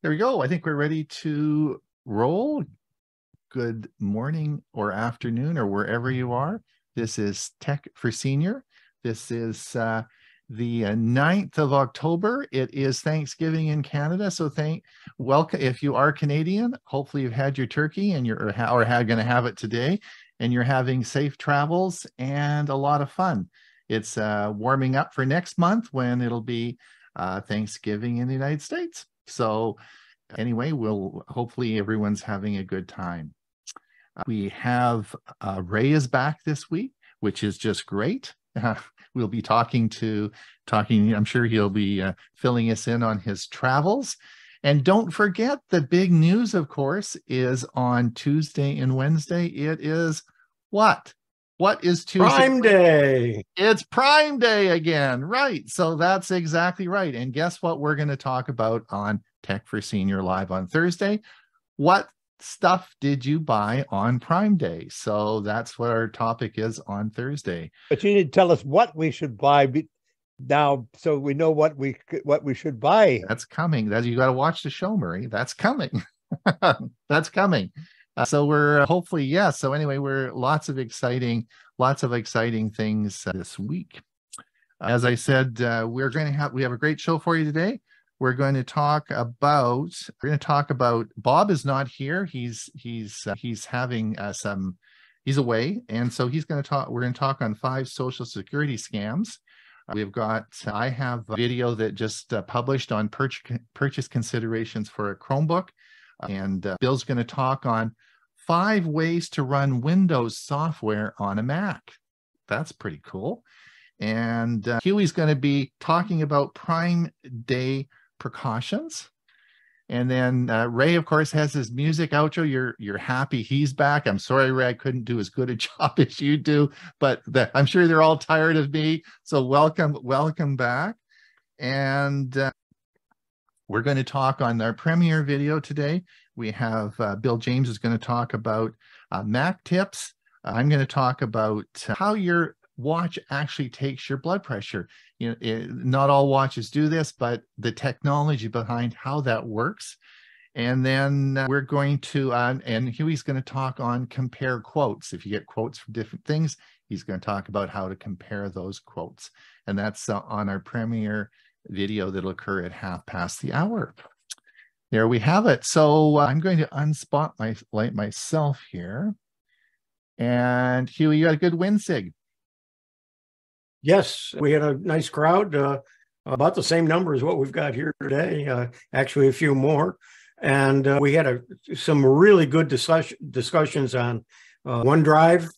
There we go. I think we're ready to roll. Good morning or afternoon or wherever you are. This is Tech for Senior. This is the 9th of October. It is Thanksgiving in Canada. So welcome. If you are Canadian, hopefully you've had your turkey and you're going to have it today, and you're having safe travels and a lot of fun. It's warming up for next month when it'll be Thanksgiving in the United States. So anyway, hopefully everyone's having a good time. We have Ray is back this week, which is just great. We'll be talking, I'm sure he'll be filling us in on his travels. And don't forget, the big news, of course, is on Tuesday and Wednesday. It is what? What is Tuesday? Prime Day. It's Prime Day again, right? So that's exactly right. And guess what we're going to talk about on Tech for Senior Live on Thursday? What stuff did you buy on Prime Day? So that's what our topic is on Thursday. But you need to tell us what we should buy now, so we know what we should buy. That's coming. You got to watch the show, Murray. That's coming. That's coming. So we're hopefully, yeah. So anyway, we're lots of exciting things this week. As I said, we have a great show for you today. We're going to talk about Bob is not here. He's having he's away, and so we're going to talk on 5 Social Security scams. I have a video that just published on purchase considerations for a Chromebook, and Bill's going to talk on 5 ways to run Windows software on a Mac. That's pretty cool. And Huey's going to be talking about Prime Day precautions. And then Ray, of course, has his music outro. You're happy he's back. I'm sorry, Ray, I couldn't do as good a job as you do, but I'm sure they're all tired of me. So welcome back. And we're going to talk on our premiere video today. We have Bill James is going to talk about Mac tips. I'm going to talk about how your watch actually takes your blood pressure. Not all watches do this, but the technology behind how that works. And then we're going to, and Huey's going to talk on compare quotes. If you get quotes from different things, he's going to talk about how to compare those quotes. And that's on our premiere video that'll occur at hour. There we have it. So I'm going to unspot myself here. And Huey, you got a good win, Sig. Yes, we had a nice crowd, about the same number as what we've got here today, actually a few more. And we had some really good discussions on OneDrive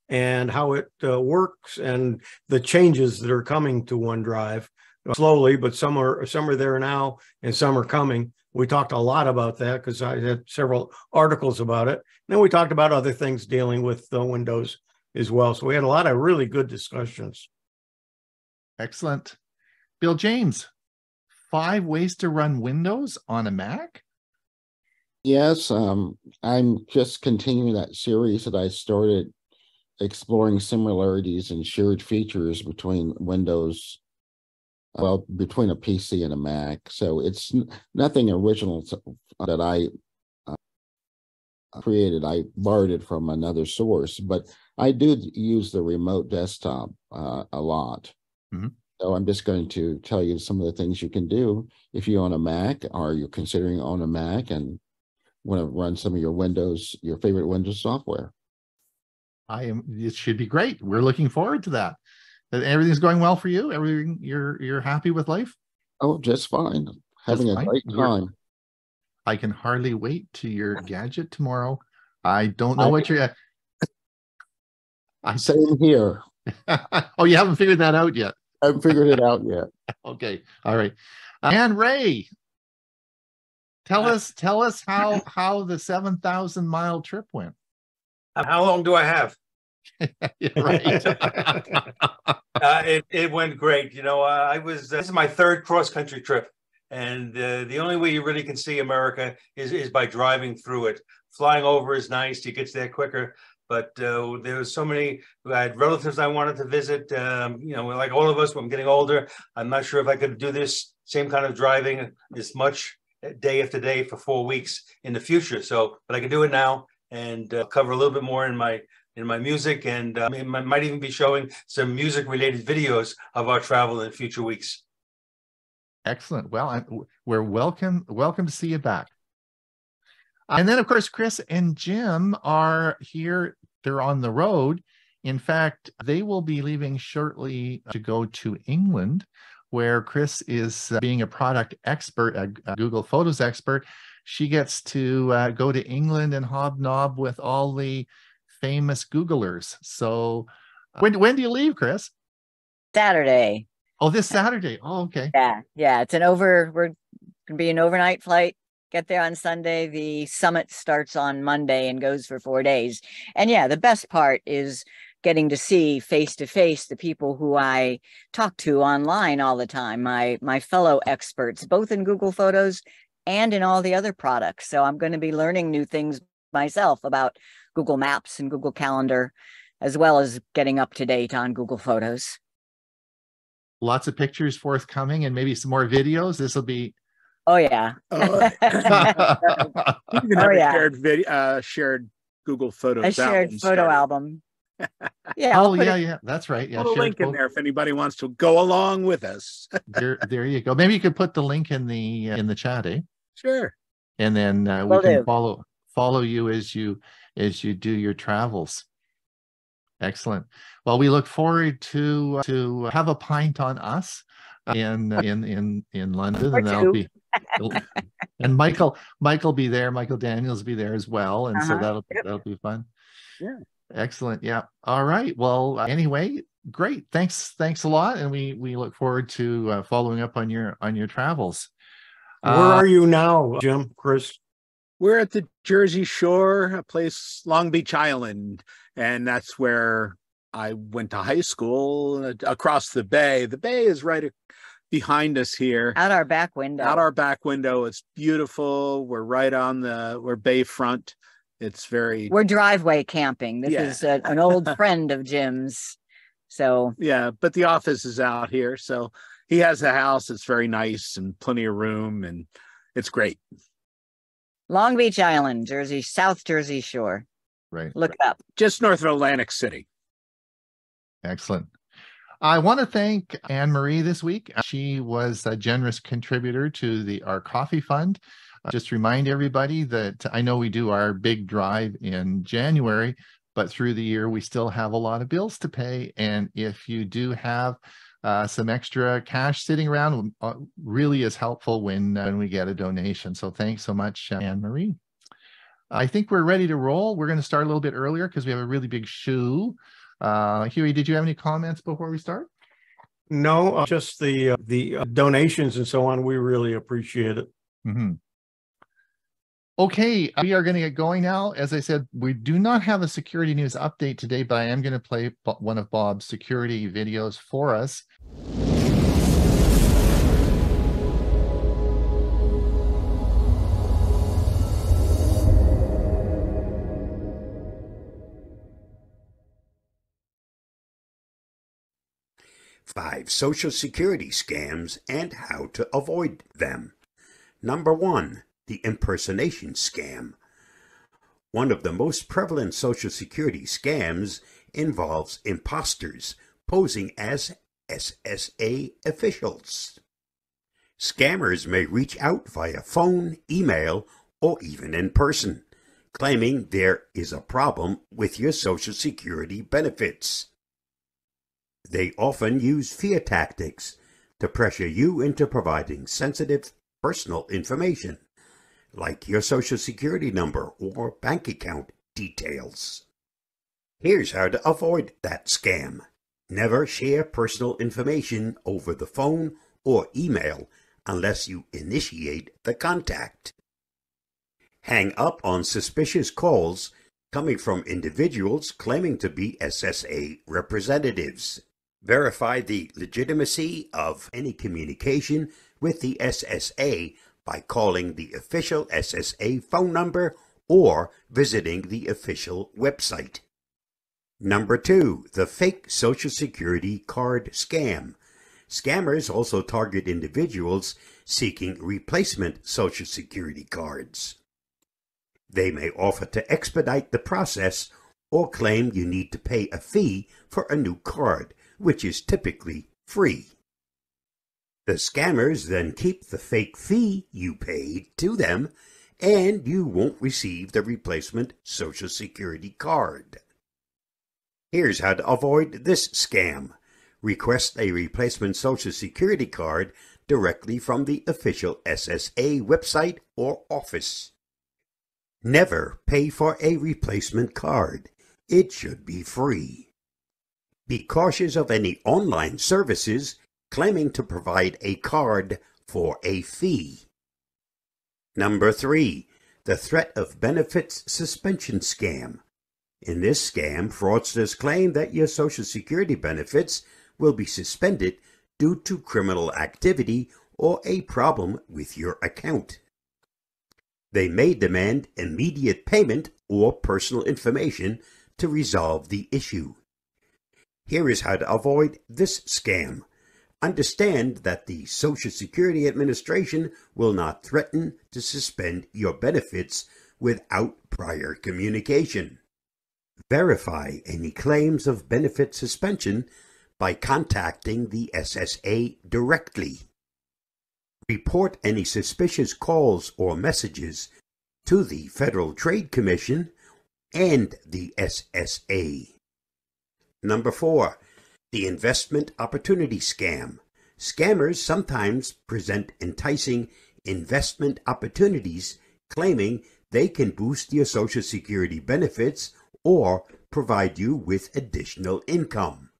and how it works and the changes that are coming to OneDrive slowly, but some are there now and some are coming. We talked a lot about that because I had several articles about it. And then we talked about other things dealing with Windows as well. So we had a lot of really good discussions. Excellent. Bill James, 5 ways to run Windows on a Mac? Yes, I'm just continuing that series that I started, exploring similarities and shared features between Windows, between a PC and a Mac. So it's nothing original that I created. I borrowed it from another source, but I do use the remote desktop a lot. Mm-hmm. So I'm just going to tell you some of the things you can do if you own a Mac or you're considering owning a Mac and want to run some of your favorite Windows software. It should be great. We're looking forward to that. Everything's going well for you? Everything, you're happy with life? Oh, just fine. Having a great time. I can hardly wait to your gadget tomorrow. I don't know what you're. Same here. Oh, you haven't figured that out yet? I haven't figured it out yet. Okay. All right. And Ray, tell us how the 7,000-mile trip went. How long do I have? Right. It went great. This is my 3rd cross-country trip. And the only way you really can see America is by driving through it. Flying over is nice. You get there quicker. But there was so many. I had relatives I wanted to visit. Like all of us, when I'm getting older, I'm not sure if I could do this same kind of driving as much day after day for 4 weeks in the future. So, but I can do it now and cover a little bit more in my music, and I might even be showing some music related videos of our travel in future weeks. Excellent. Well, we're welcome to see you back. And then, of course, Chris and Jim are here. They're on the road. In fact, they will be leaving shortly to go to England, where Chris is being a product expert, a Google Photos expert. She gets to go to England and hobnob with all the famous Googlers. So when do you leave, Chris? Saturday. Oh, this Saturday. Oh, okay. Yeah. We're going to be an overnight flight. Get there on Sunday. The summit starts on Monday and goes for 4 days. And yeah, the best part is getting to see face to face the people who I talk to online all the time, my fellow experts, both in Google Photos and in all the other products. So I'm going to be learning new things myself about Google Maps and Google Calendar, as well as getting up to date on Google Photos. Lots of pictures forthcoming and maybe some more videos. This will be. Oh, yeah. You can have a shared Google Photos. A shared photo album. Yeah. Oh, yeah. That's right. Yeah. Put a link in there if anybody wants to go along with us. there you go. Maybe you could put the link in the chat, eh? Sure. And then we can follow you as you do your travels. Excellent. Well, we look forward to have a pint on us in London, and that'll be. And Michael be there. Michael Daniels will be there as well, and so that'll be fun. Yeah. Excellent. Yeah. All right. Well, anyway, great. Thanks a lot, and we look forward to following up on your travels. Where are you now, Jim, Chris? We're at the Jersey Shore, a place, Long Beach Island, and that's where I went to high school, across the bay. The bay is right behind us here. Out our back window. It's beautiful. We're right on we're bayfront. We're driveway camping. This is an old friend of Jim's. So yeah, but the office is out here. So he has a house. It's very nice and plenty of room, and it's great. Long Beach Island, Jersey, South Jersey Shore. Right. Look it up. Just north of Atlantic City. Excellent. I want to thank Anne-Marie this week. She was a generous contributor to our coffee fund. Just remind everybody that I know we do our big drive in January, but through the year, we still have a lot of bills to pay. And if you do have some extra cash sitting around, really is helpful when we get a donation. So thanks so much, Anne-Marie. I think we're ready to roll. We're going to start a little bit earlier because we have a really big shoe. Hewie, did you have any comments before we start? No, just the donations and so on. We really appreciate it. Mm-hmm. Okay, we are going to get going now. As I said, we do not have a security news update today, but I am going to play one of Bob's security videos for us. Five social security scams and how to avoid them. Number 1. The impersonation scam. One of the most prevalent social security scams involves imposters posing as SSA officials. Scammers may reach out via phone, email, or even in person, claiming there is a problem with your social security benefits. They often use fear tactics to pressure you into providing sensitive personal information, like your social security number or bank account details. Here's how to avoid that scam. Never share personal information over the phone or email unless you initiate the contact. Hang up on suspicious calls coming from individuals claiming to be SSA representatives. Verify the legitimacy of any communication with the SSA by calling the official SSA phone number or visiting the official website. Number 2, the fake Social Security card scam. Scammers also target individuals seeking replacement Social Security cards. They may offer to expedite the process or claim you need to pay a fee for a new card, which is typically free. The scammers then keep the fake fee you paid to them, and you won't receive the replacement Social Security card. Here's how to avoid this scam. Request a replacement Social Security card directly from the official SSA website or office. Never pay for a replacement card. It should be free. Be cautious of any online services claiming to provide a card for a fee. Number 3, the threat of benefits suspension scam. In this scam, fraudsters claim that your Social Security benefits will be suspended due to criminal activity or a problem with your account. They may demand immediate payment or personal information to resolve the issue. Here is how to avoid this scam. Understand that the Social Security Administration will not threaten to suspend your benefits without prior communication. Verify any claims of benefit suspension by contacting the SSA directly. Report any suspicious calls or messages to the Federal Trade Commission and the SSA. Number 4, the investment opportunity scam. Scammers sometimes present enticing investment opportunities, claiming they can boost your Social Security benefits or provide you with additional income.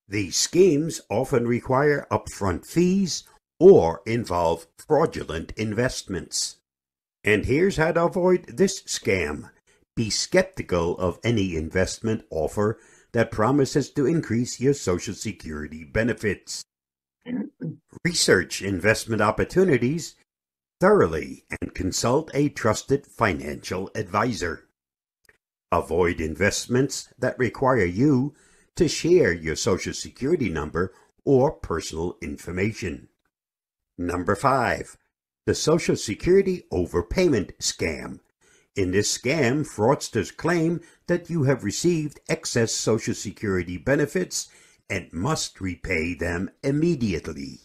These schemes often require upfront fees or involve fraudulent investments. And here's how to avoid this scam. Be skeptical of any investment offer that promises to increase your Social Security benefits. Research investment opportunities thoroughly and consult a trusted financial advisor. Avoid investments that require you to share your Social Security number or personal information. Number 5, the Social Security overpayment scam. In this scam, fraudsters claim that you have received excess Social Security benefits and must repay them immediately.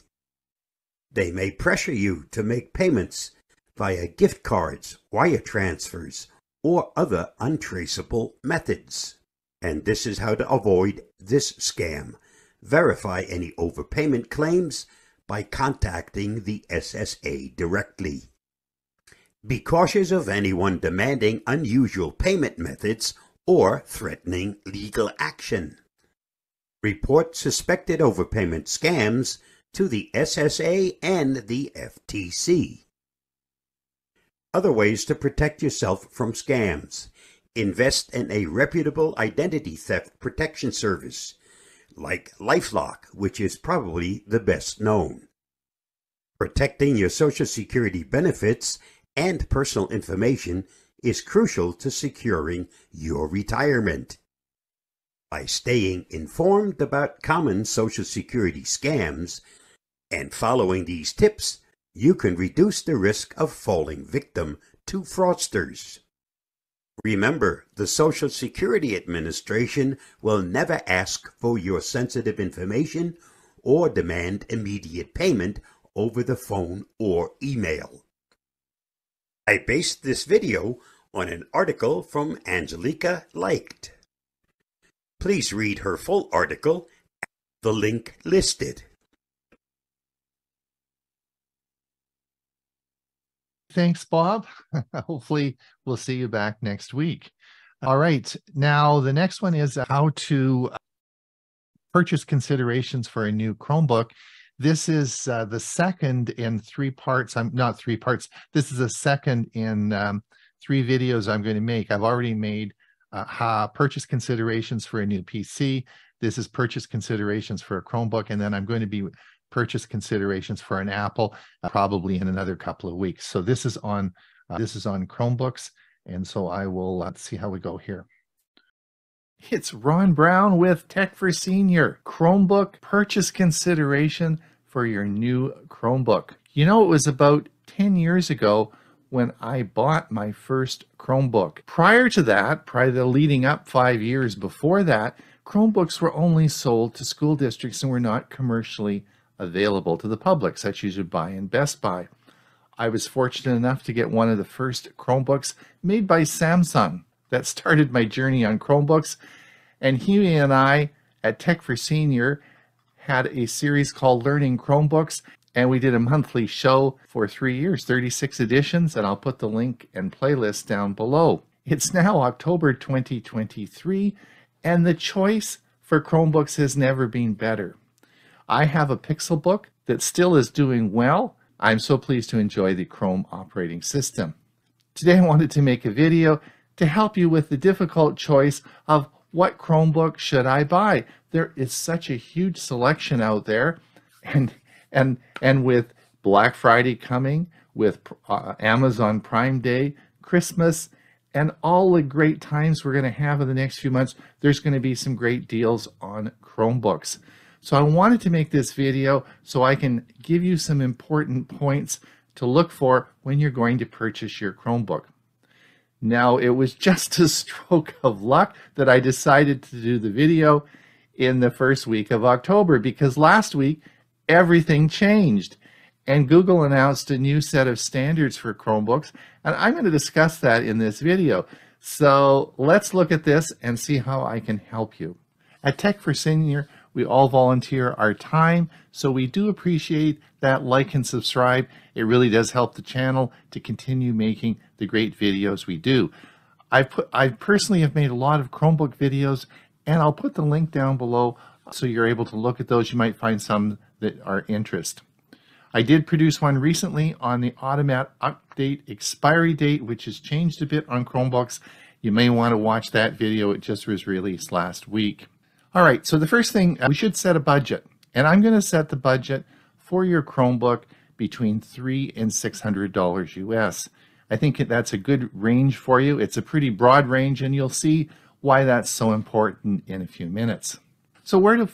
They may pressure you to make payments via gift cards, wire transfers, or other untraceable methods. And this is how to avoid this scam. Verify any overpayment claims by contacting the SSA directly. Be cautious of anyone demanding unusual payment methods or threatening legal action. Report suspected overpayment scams to the SSA and the FTC. Other ways to protect yourself from scams. Invest in a reputable identity theft protection service, like LifeLock, which is probably the best known. Protecting your Social Security benefits and personal information is crucial to securing your retirement. By staying informed about common Social Security scams and following these tips, you can reduce the risk of falling victim to fraudsters. Remember, the Social Security Administration will never ask for your sensitive information or demand immediate payment over the phone or email. I based this video on an article from Angelica Leicht. Please read her full article at the link listed. Thanks, Bob. Hopefully we'll see you back next week. All right. Now, the next one is how to purchase considerations for a new Chromebook. This is the second in 3 parts. Not 3 parts. This is the second in 3 videos I'm going to make. I've already made purchase considerations for a new PC. This is purchase considerations for a Chromebook. And then I'm going to be purchase considerations for an Apple probably in another couple of weeks. So this is on Chromebooks, and so I will let's see how we go here. It's Ron Brown with Tech for Senior, Chromebook purchase consideration for your new Chromebook. You know, it was about 10 years ago when I bought my first Chromebook. Prior to that, leading up 5 years before that, Chromebooks were only sold to school districts and were not commercially available to the public, such as you'd buy in Best Buy. I was fortunate enough to get one of the first Chromebooks made by Samsung. That started my journey on Chromebooks. And Hewie and I at Tech for Senior had a series called Learning Chromebooks, and we did a monthly show for 3 years, 36 editions, and I'll put the link and playlist down below. It's now October 2023, and the choice for Chromebooks has never been better. I have a Pixelbook that still is doing well. I'm so pleased to enjoy the Chrome operating system. Today I wanted to make a video to help you with the difficult choice of what Chromebook should I buy. There is such a huge selection out there, and with Black Friday coming, with Amazon Prime Day, Christmas, and all the great times we're going to have in the next few months, there's going to be some great deals on Chromebooks. So I wanted to make this video so I can give you some important points to look for when you're going to purchase your Chromebook. Now, it was just a stroke of luck that I decided to do the video in the first week of October, because last week everything changed and Google announced a new set of standards for Chromebooks, and I'm going to discuss that in this video. So let's look at this and see how I can help you. At Tech for Senior, we all volunteer our time, so we do appreciate that like and subscribe. It really does help the channel to continue making the great videos we do. I personally have made a lot of Chromebook videos, and I'll put the link down below so you're able to look at those. You might find some that are interest. I did produce one recently on the automatic update expiry date, which has changed a bit on Chromebooks. You may want to watch that video. It just was released last week. All right, so the first thing, we should set a budget. And I'm going to set the budget for your Chromebook between $300 and $600 US. I think that's a good range for you. It's a pretty broad range, and you'll see why that's so important in a few minutes. So where do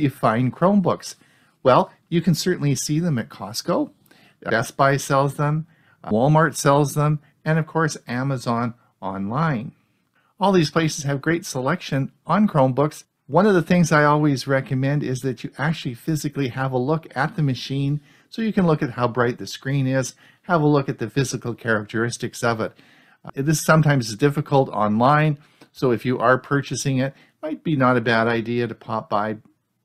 you find Chromebooks? Well, you can certainly see them at Costco. Best Buy sells them, Walmart sells them, and of course Amazon online. All these places have great selection on Chromebooks. One of the things I always recommend is that you actually physically have a look at the machine so you can look at how bright the screen is, have a look at the physical characteristics of it. This sometimes is difficult online, so if you are purchasing it, it might be not a bad idea to pop by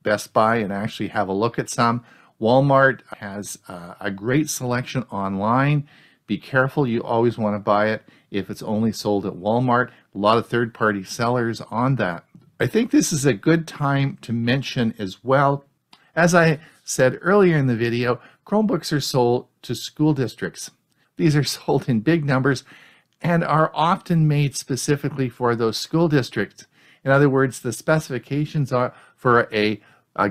Best Buy and actually have a look at some. Walmart has a great selection online. Be careful, you always want to buy it if it's only sold at Walmart. A lot of third-party sellers on that. I think this is a good time to mention as well, as I said earlier in the video, Chromebooks are sold to school districts. These are sold in big numbers and are often made specifically for those school districts. In other words, the specifications are for a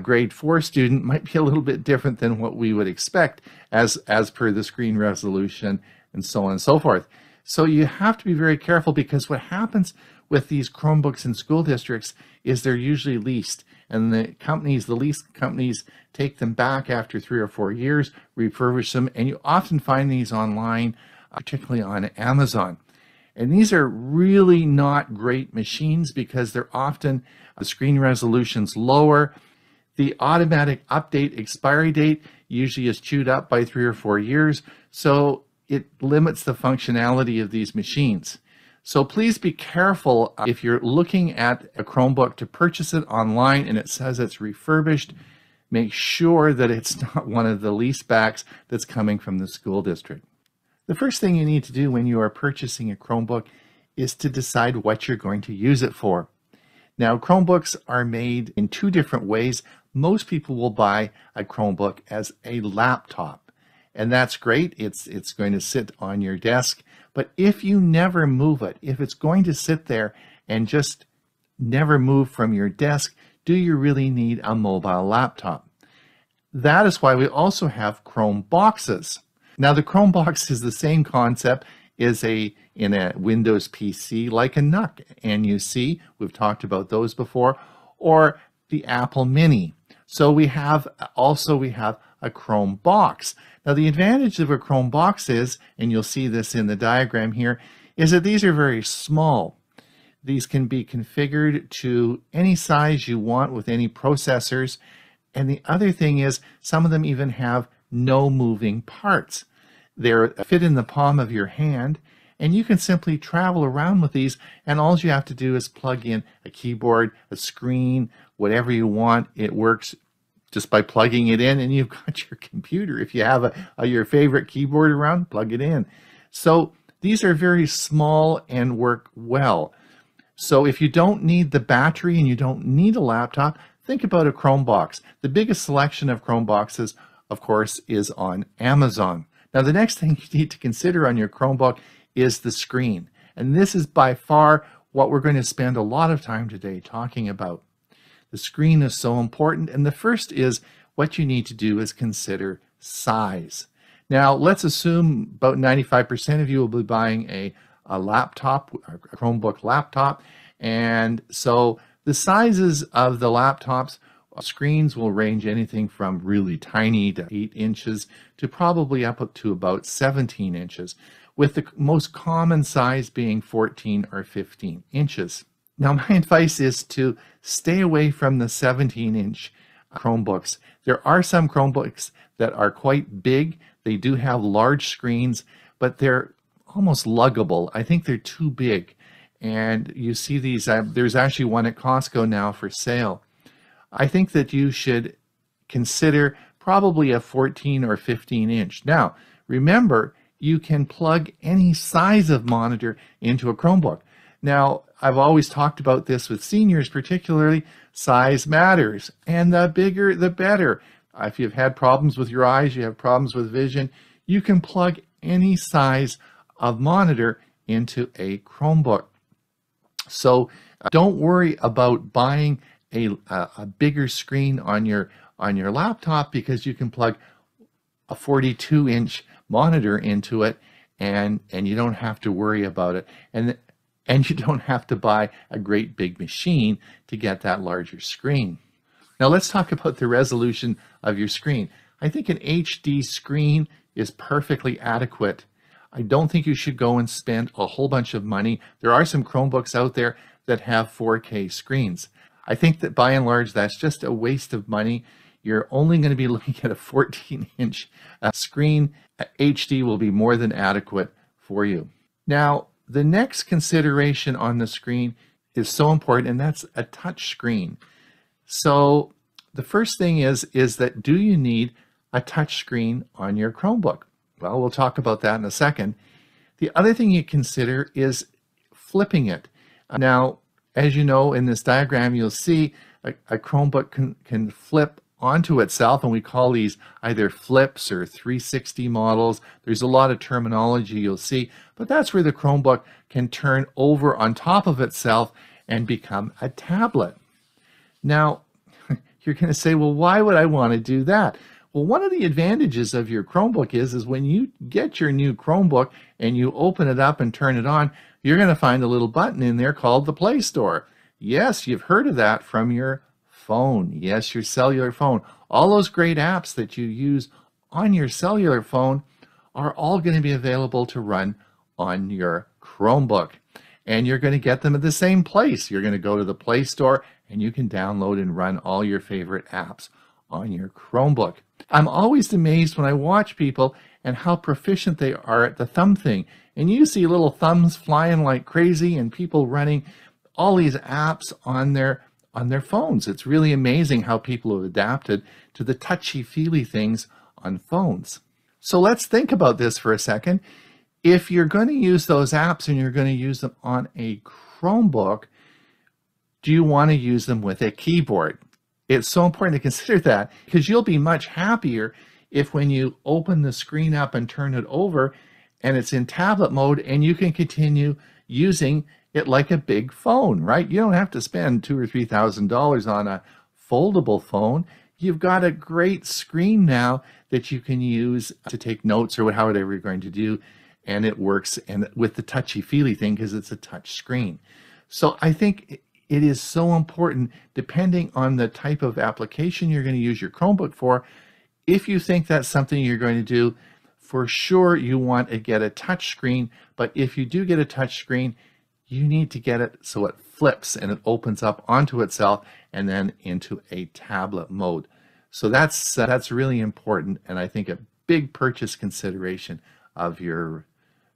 grade 4 student might be a little bit different than what we would expect as per the screen resolution and so on and so forth. So you have to be very careful, because what happens with these Chromebooks in school districts is they're usually leased, and the lease companies take them back after 3 or 4 years, refurbish them, and you often find these online, particularly on Amazon. And these are really not great machines because they're often, the screen resolution's lower. The automatic update expiry date usually is chewed up by 3 or 4 years, so it limits the functionality of these machines. So please be careful if you're looking at a Chromebook to purchase it online and it says it's refurbished. Make sure that it's not one of the lease backs that's coming from the school district. The first thing you need to do when you are purchasing a Chromebook is to decide what you're going to use it for. Now, Chromebooks are made in 2 different ways. Most people will buy a Chromebook as a laptop, and that's great. It's going to sit on your desk. But if you never move it, if it's going to sit there and just never move from your desk, do you really need a mobile laptop? That is why we also have Chrome boxes. Now, the Chrome box is the same concept. is in a Windows PC like a ℚ, we've talked about those before, or the Apple Mini. So we have a Chrome box. Now the advantage of a Chrome box is, and you'll see this in the diagram here, is that these are very small. These can be configured to any size you want with any processors. And the other thing is, some of them even have no moving parts. They're fit in the palm of your hand, and you can simply travel around with these, and all you have to do is plug in a keyboard, a screen, whatever you want. It works just by plugging it in, and you've got your computer. If you have your favorite keyboard around, plug it in. So these are very small and work well. So if you don't need the battery and you don't need a laptop, think about a Chromebox. The biggest selection of Chromeboxes, of course, is on Amazon. Now, the next thing you need to consider on your Chromebook is the screen. And this is by far what we're going to spend a lot of time today talking about. The screen is so important. And the first is what you need to do is consider size. Now, let's assume about 95% of you will be buying a laptop, a Chromebook laptop. And so the sizes of the laptops, screens will range anything from really tiny to 8 inches to probably up to about 17 inches, with the most common size being 14 or 15 inches. Now, my advice is to stay away from the 17-inch Chromebooks. There are some Chromebooks that are quite big. They do have large screens, but they're almost luggable. I think they're too big. And you see these, there's actually one at Costco now for sale. I think that you should consider probably a 14 or 15 inch. Now, remember, you can plug any size of monitor into a Chromebook. Now, I've always talked about this with seniors, particularly size matters, and the bigger, the better. If you've had problems with your eyes, you have problems with vision, you can plug any size of monitor into a Chromebook. So don't worry about buying a bigger screen on your laptop, because you can plug a 42-inch monitor into it, and you don't have to worry about it, and you don't have to buy a great big machine to get that larger screen. Now let's talk about the resolution of your screen. I think an HD screen is perfectly adequate. I don't think you should go and spend a whole bunch of money. There are some Chromebooks out there that have 4K screens. I think that by and large, that's just a waste of money. You're only going to be looking at a 14-inch screen. HD will be more than adequate for you. Now, the next consideration on the screen is so important, and that's a touch screen. So the first thing is that, do you need a touch screen on your Chromebook? Well, we'll talk about that in a second. The other thing you consider is flipping it. Now, as you know, in this diagram, you'll see a Chromebook can flip onto itself, and we call these either flips or 360 models. There's a lot of terminology you'll see, but that's where the Chromebook can turn over on top of itself and become a tablet. Now, you're going to say, well, why would I want to do that? Well, one of the advantages of your Chromebook is when you get your new Chromebook and you open it up and turn it on, you're going to find a little button in there called the Play Store. Yes, you've heard of that from your phone. Yes, your cellular phone. All those great apps that you use on your cellular phone are all going to be available to run on your Chromebook. And you're going to get them at the same place. You're going to go to the Play Store and you can download and run all your favorite apps on your Chromebook. I'm always amazed when I watch people and how proficient they are at the thumb thing. And you see little thumbs flying like crazy and people running all these apps on their phones. It's really amazing how people have adapted to the touchy-feely things on phones. So let's think about this for a second. If you're going to use those apps and you're going to use them on a Chromebook, do you want to use them with a keyboard? It's so important to consider that, because you'll be much happier if when you open the screen up and turn it over and it's in tablet mode and you can continue using it like a big phone, right? You don't have to spend $2,000 or $3,000 on a foldable phone. You've got a great screen now that you can use to take notes or however you're going to do. and it works and with the touchy-feely thing because it's a touch screen. So I think it is so important, depending on the type of application you're going to use your Chromebook for. If you think that's something you're going to do, for sure you want to get a touch screen, but if you do get a touch screen, you need to get it so it flips and it opens up onto itself and then into a tablet mode. So that's really important, and I think a big purchase consideration of your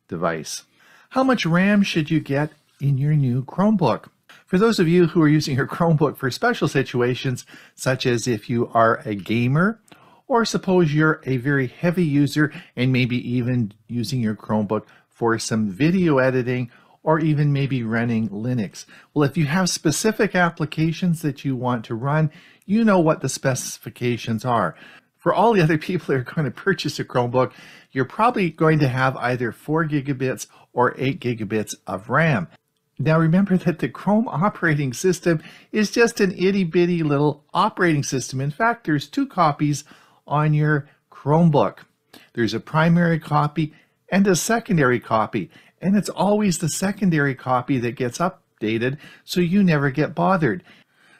device. How much RAM should you get in your new Chromebook? For those of you who are using your Chromebook for special situations, such as if you are a gamer, or suppose you're a very heavy user and maybe even using your Chromebook for some video editing, or even maybe running Linux. Well, if you have specific applications that you want to run, you know what the specifications are. For all the other people that are going to purchase a Chromebook, you're probably going to have either 4 gigabits or 8 gigabits of RAM. Now remember that the Chrome operating system is just an itty-bitty little operating system. In fact, there's 2 copies on your Chromebook. There's a primary copy and a secondary copy, and it's always the secondary copy that gets updated, so you never get bothered.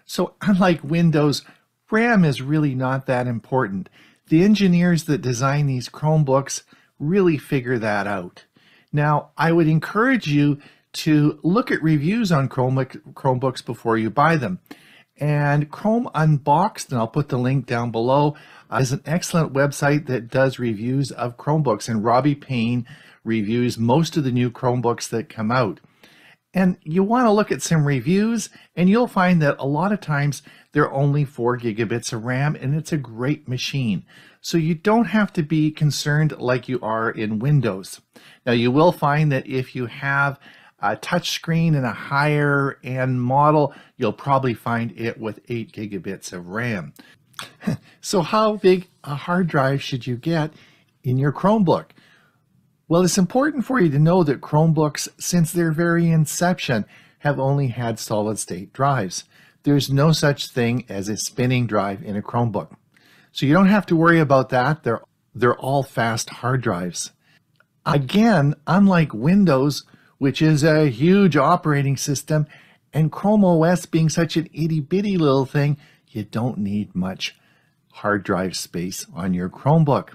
So unlike Windows, RAM is really not that important. The engineers that design these Chromebooks really figure that out. Now, I would encourage you to look at reviews on Chromebooks before you buy them. And Chrome Unboxed, and I'll put the link down below, is an excellent website that does reviews of Chromebooks, and Robbie Payne reviews most of the new Chromebooks that come out. And you want to look at some reviews, and you'll find that a lot of times they're only 4 gigabits of RAM, and it's a great machine. So you don't have to be concerned like you are in Windows. Now you will find that if you have a touch screen and a higher end model, you'll probably find it with 8 gigabits of RAM. So how big a hard drive should you get in your Chromebook? Well, it's important for you to know that Chromebooks, since their very inception, have only had solid-state drives. There's no such thing as a spinning drive in a Chromebook. So you don't have to worry about that. They're all fast hard drives. Again, unlike Windows, which is a huge operating system, and Chrome OS being such an itty-bitty little thing, you don't need much hard drive space on your Chromebook.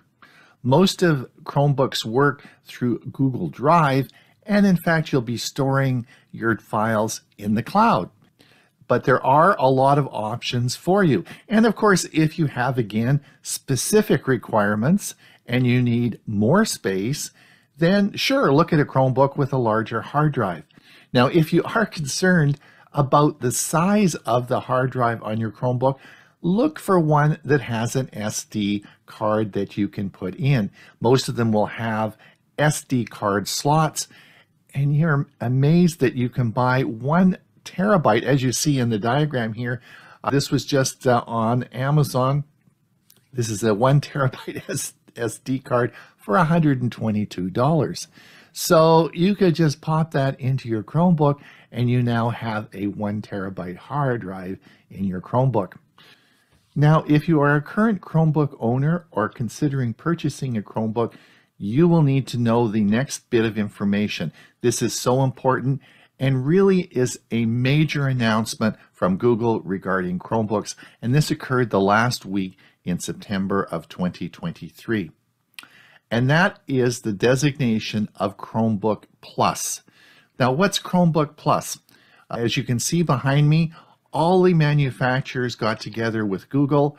Most of Chromebooks work through Google Drive, and in fact, you'll be storing your files in the cloud. But there are a lot of options for you. And of course, if you have, again, specific requirements and you need more space, then sure, look at a Chromebook with a larger hard drive. Now, if you are concerned about the size of the hard drive on your Chromebook, look for one that has an SD card that you can put in. Most of them will have SD card slots, and you're amazed that you can buy 1 terabyte, as you see in the diagram here. This was just on Amazon. This is a 1 terabyte SD card for $122. So you could just pop that into your Chromebook, and you now have a 1 terabyte hard drive in your Chromebook. Now, if you are a current Chromebook owner or considering purchasing a Chromebook, you will need to know the next bit of information. This is so important and really is a major announcement from Google regarding Chromebooks, and this occurred the last week in September of 2023. And that is the designation of Chromebook Plus. Now, what's Chromebook Plus? As you can see behind me, all the manufacturers got together with Google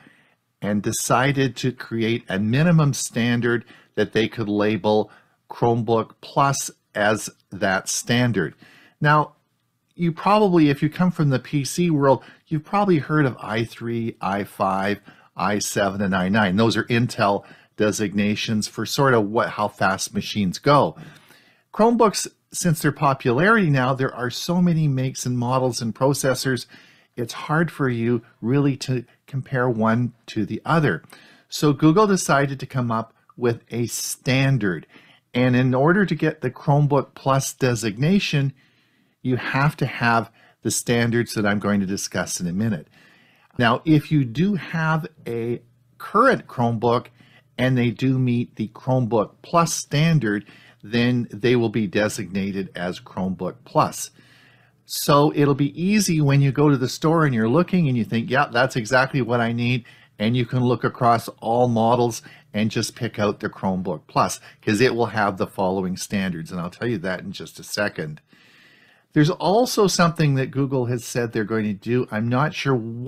and decided to create a minimum standard that they could label Chromebook Plus as that standard. Now, you probably, if you come from the PC world, you've probably heard of i3, i5, i7, and i9. Those are Intel designations for sort of how fast machines go. Chromebooks, since their popularity now, there are so many makes and models and processors, it's hard for you really to compare one to the other. So Google decided to come up with a standard. And in order to get the Chromebook Plus designation, you have to have the standards that I'm going to discuss in a minute. Now, if you do have a current Chromebook and they do meet the Chromebook Plus standard, then they will be designated as Chromebook Plus. So it'll be easy when you go to the store and you're looking and you think, yeah, that's exactly what I need. And you can look across all models and just pick out the Chromebook Plus, because it will have the following standards. And I'll tell you that in just a second. There's also something that Google has said they're going to do. I'm not sure I'm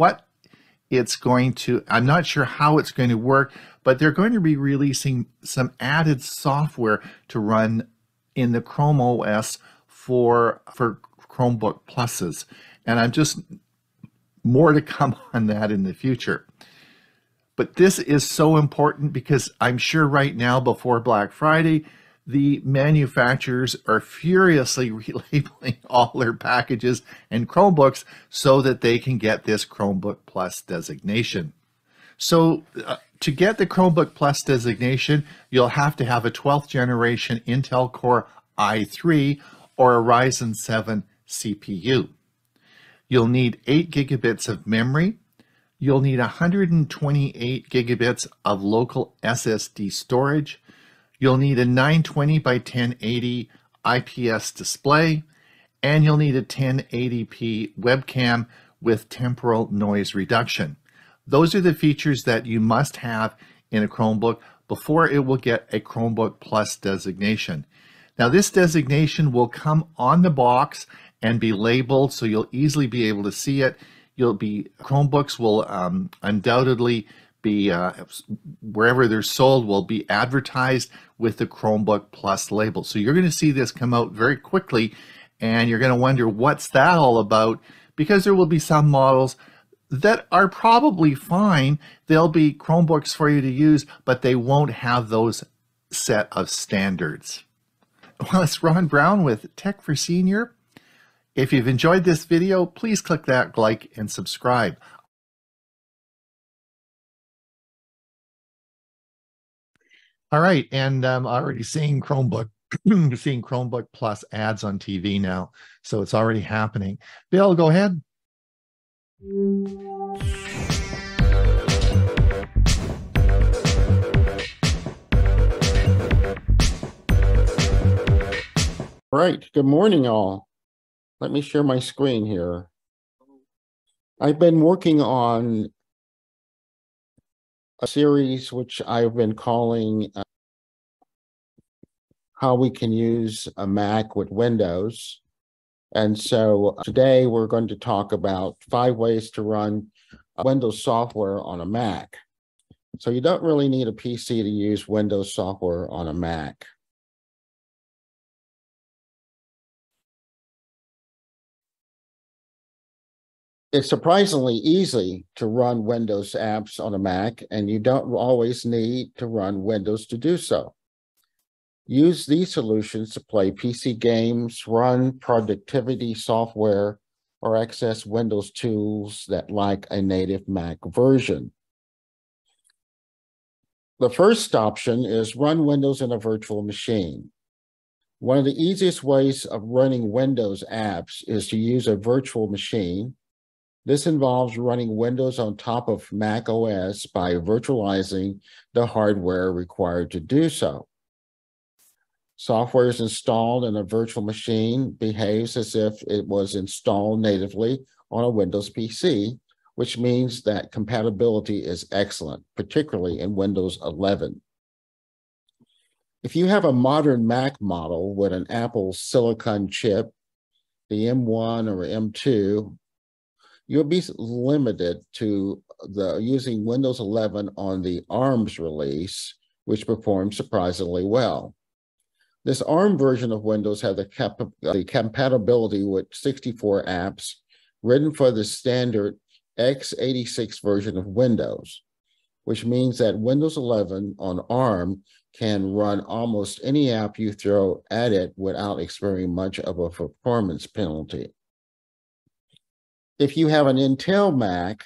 not sure how it's going to work, but they're going to be releasing some added software to run in the Chrome OS for Chromebook Pluses. And I'm just more to come on that in the future. But this is so important because I'm sure right now before Black Friday, the manufacturers are furiously relabeling all their packages and Chromebooks so that they can get this Chromebook Plus designation. So to get the Chromebook Plus designation, you'll have to have a 12th generation Intel Core i3 or a Ryzen 7 CPU. You'll need 8 gigabits of memory. You'll need 128 gigabits of local SSD storage. You'll need a 920 by 1080 IPS display, and you'll need a 1080p webcam with temporal noise reduction. Those are the features that you must have in a Chromebook before it will get a Chromebook Plus designation. Now, this designation will come on the box and be labeled so you'll easily be able to see it. Chromebooks will undoubtedly be, wherever they're sold, will be advertised with the Chromebook Plus label. So you're going to see this come out very quickly, and you're going to wonder what's that all about, because there will be some models that are probably fine. They'll be Chromebooks for you to use, but they won't have those set of standards. Well, it's Ron Brown with Tech for Senior. If you've enjoyed this video, please click that like and subscribe. All right, and I'm already seeing Chromebook Plus ads on TV now, so it's already happening. Bill, go ahead. All right, good morning, all. Let me share my screen here. I've been working on a series which I've been calling How We Can Use a Mac with Windows. And so today we're going to talk about 5 ways to run Windows software on a Mac. So you don't really need a PC to use Windows software on a Mac. It's surprisingly easy to run Windows apps on a Mac, and you don't always need to run Windows to do so. Use these solutions to play PC games, run productivity software, or access Windows tools that lack a native Mac version. The first option is run Windows in a virtual machine. One of the easiest ways of running Windows apps is to use a virtual machine. This involves running Windows on top of Mac OS by virtualizing the hardware required to do so. Software is installed in a virtual machine, behaves as if it was installed natively on a Windows PC, which means that compatibility is excellent, particularly in Windows 11. If you have a modern Mac model with an Apple Silicon chip, the M1 or M2, you'll be limited to using Windows 11 on the ARMS release, which performs surprisingly well. This ARM version of Windows has the compatibility with 64 apps written for the standard x86 version of Windows, which means that Windows 11 on ARM can run almost any app you throw at it without experiencing much of a performance penalty. If you have an Intel Mac,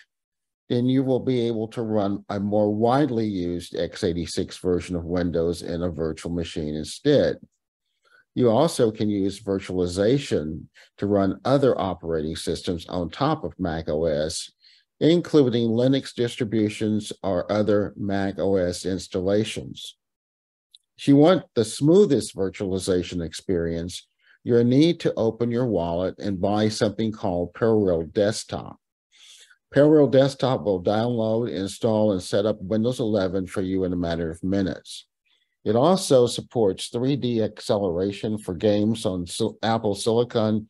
then you will be able to run a more widely used x86 version of Windows in a virtual machine instead. You also can use virtualization to run other operating systems on top of Mac OS, including Linux distributions or other Mac OS installations. If you want the smoothest virtualization experience, you'll need to open your wallet and buy something called Parallel Desktop. Parallel Desktop will download, install, and set up Windows 11 for you in a matter of minutes. It also supports 3D acceleration for games on Apple Silicon,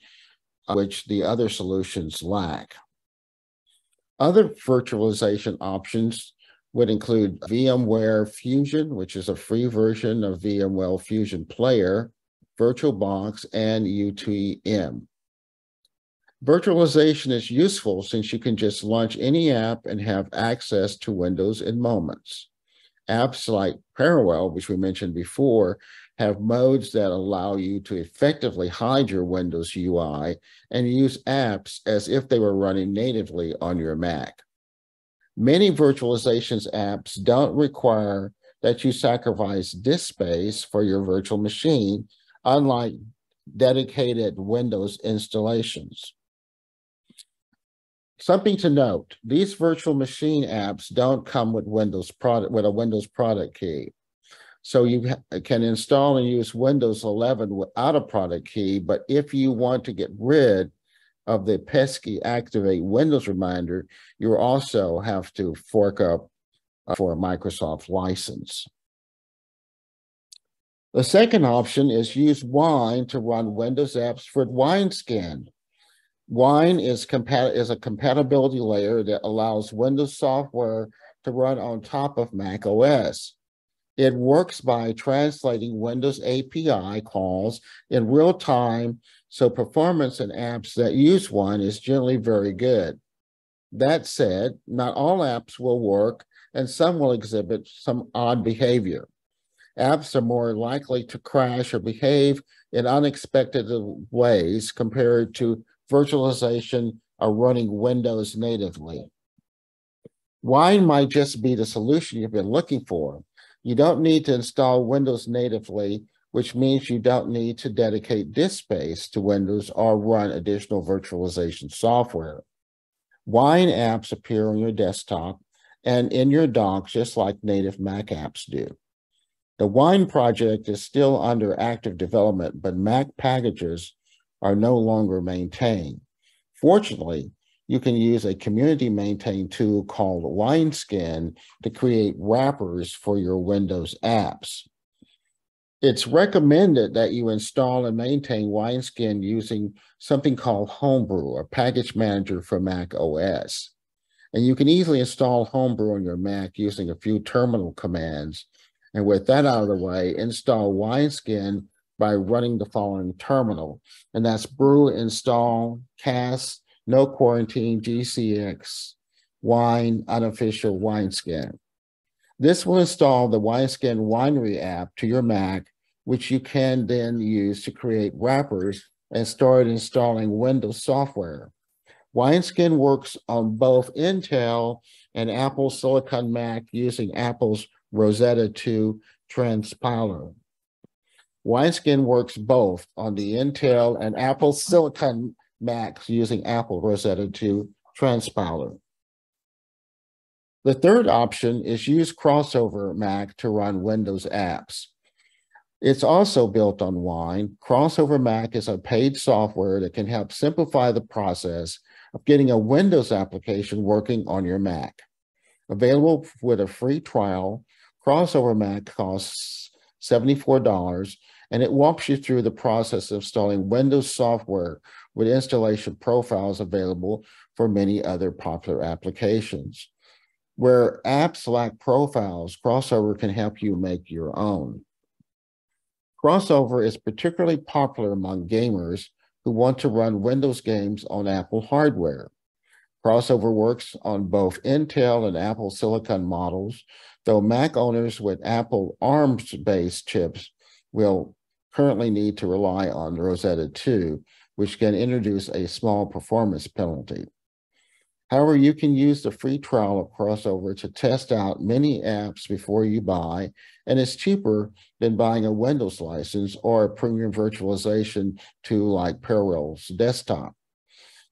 which the other solutions lack. Other virtualization options would include VMware Fusion, which is a free version of VMware Fusion Player, VirtualBox, and UTM. Virtualization is useful since you can just launch any app and have access to Windows in moments. Apps like Parallel, which we mentioned before, have modes that allow you to effectively hide your Windows UI and use apps as if they were running natively on your Mac. Many virtualization apps don't require that you sacrifice disk space for your virtual machine, unlike dedicated Windows installations. Something to note, these virtual machine apps don't come with a Windows product key. So you can install and use Windows 11 without a product key, but if you want to get rid of the pesky activate Windows reminder, you also have to fork up for a Microsoft license. The second option is use Wine to run Windows apps for Wineskin. Wine is a compatibility layer that allows Windows software to run on top of Mac OS. It works by translating Windows API calls in real time, so performance in apps that use Wine is generally very good. That said, not all apps will work, and some will exhibit some odd behavior. Apps are more likely to crash or behave in unexpected ways compared to virtualization or running Windows natively. Wine might just be the solution you've been looking for. You don't need to install Windows natively, which means you don't need to dedicate disk space to Windows or run additional virtualization software. Wine apps appear on your desktop and in your dock just like native Mac apps do. The Wine project is still under active development, but Mac packages are no longer maintained. Fortunately, you can use a community-maintained tool called Wineskin to create wrappers for your Windows apps. It's recommended that you install and maintain Wineskin using something called Homebrew, a package manager for Mac OS. And you can easily install Homebrew on your Mac using a few terminal commands. And with that out of the way, install Wineskin by running the following terminal, and that's brew install cast no quarantine gcx wine unofficial Wineskin. This will install the Wineskin Winery app to your Mac, which you can then use to create wrappers and start installing Windows software. Wineskin works on both Intel and Apple Silicon Mac using Apple's Rosetta 2 transpiler. Wineskin works both on the Intel and Apple Silicon Macs using Apple Rosetta 2 transpiler. The third option is use Crossover Mac to run Windows apps. It's also built on Wine. Crossover Mac is a paid software that can help simplify the process of getting a Windows application working on your Mac. Available with a free trial, Crossover Mac costs $74, and it walks you through the process of installing Windows software with installation profiles available for many other popular applications. Where apps lack profiles, Crossover can help you make your own. Crossover is particularly popular among gamers who want to run Windows games on Apple hardware. Crossover works on both Intel and Apple Silicon models, though Mac owners with Apple ARM-based chips will currently need to rely on Rosetta 2, which can introduce a small performance penalty. However, you can use the free trial of Crossover to test out many apps before you buy, and it's cheaper than buying a Windows license or a premium virtualization tool like Parallel's Desktop.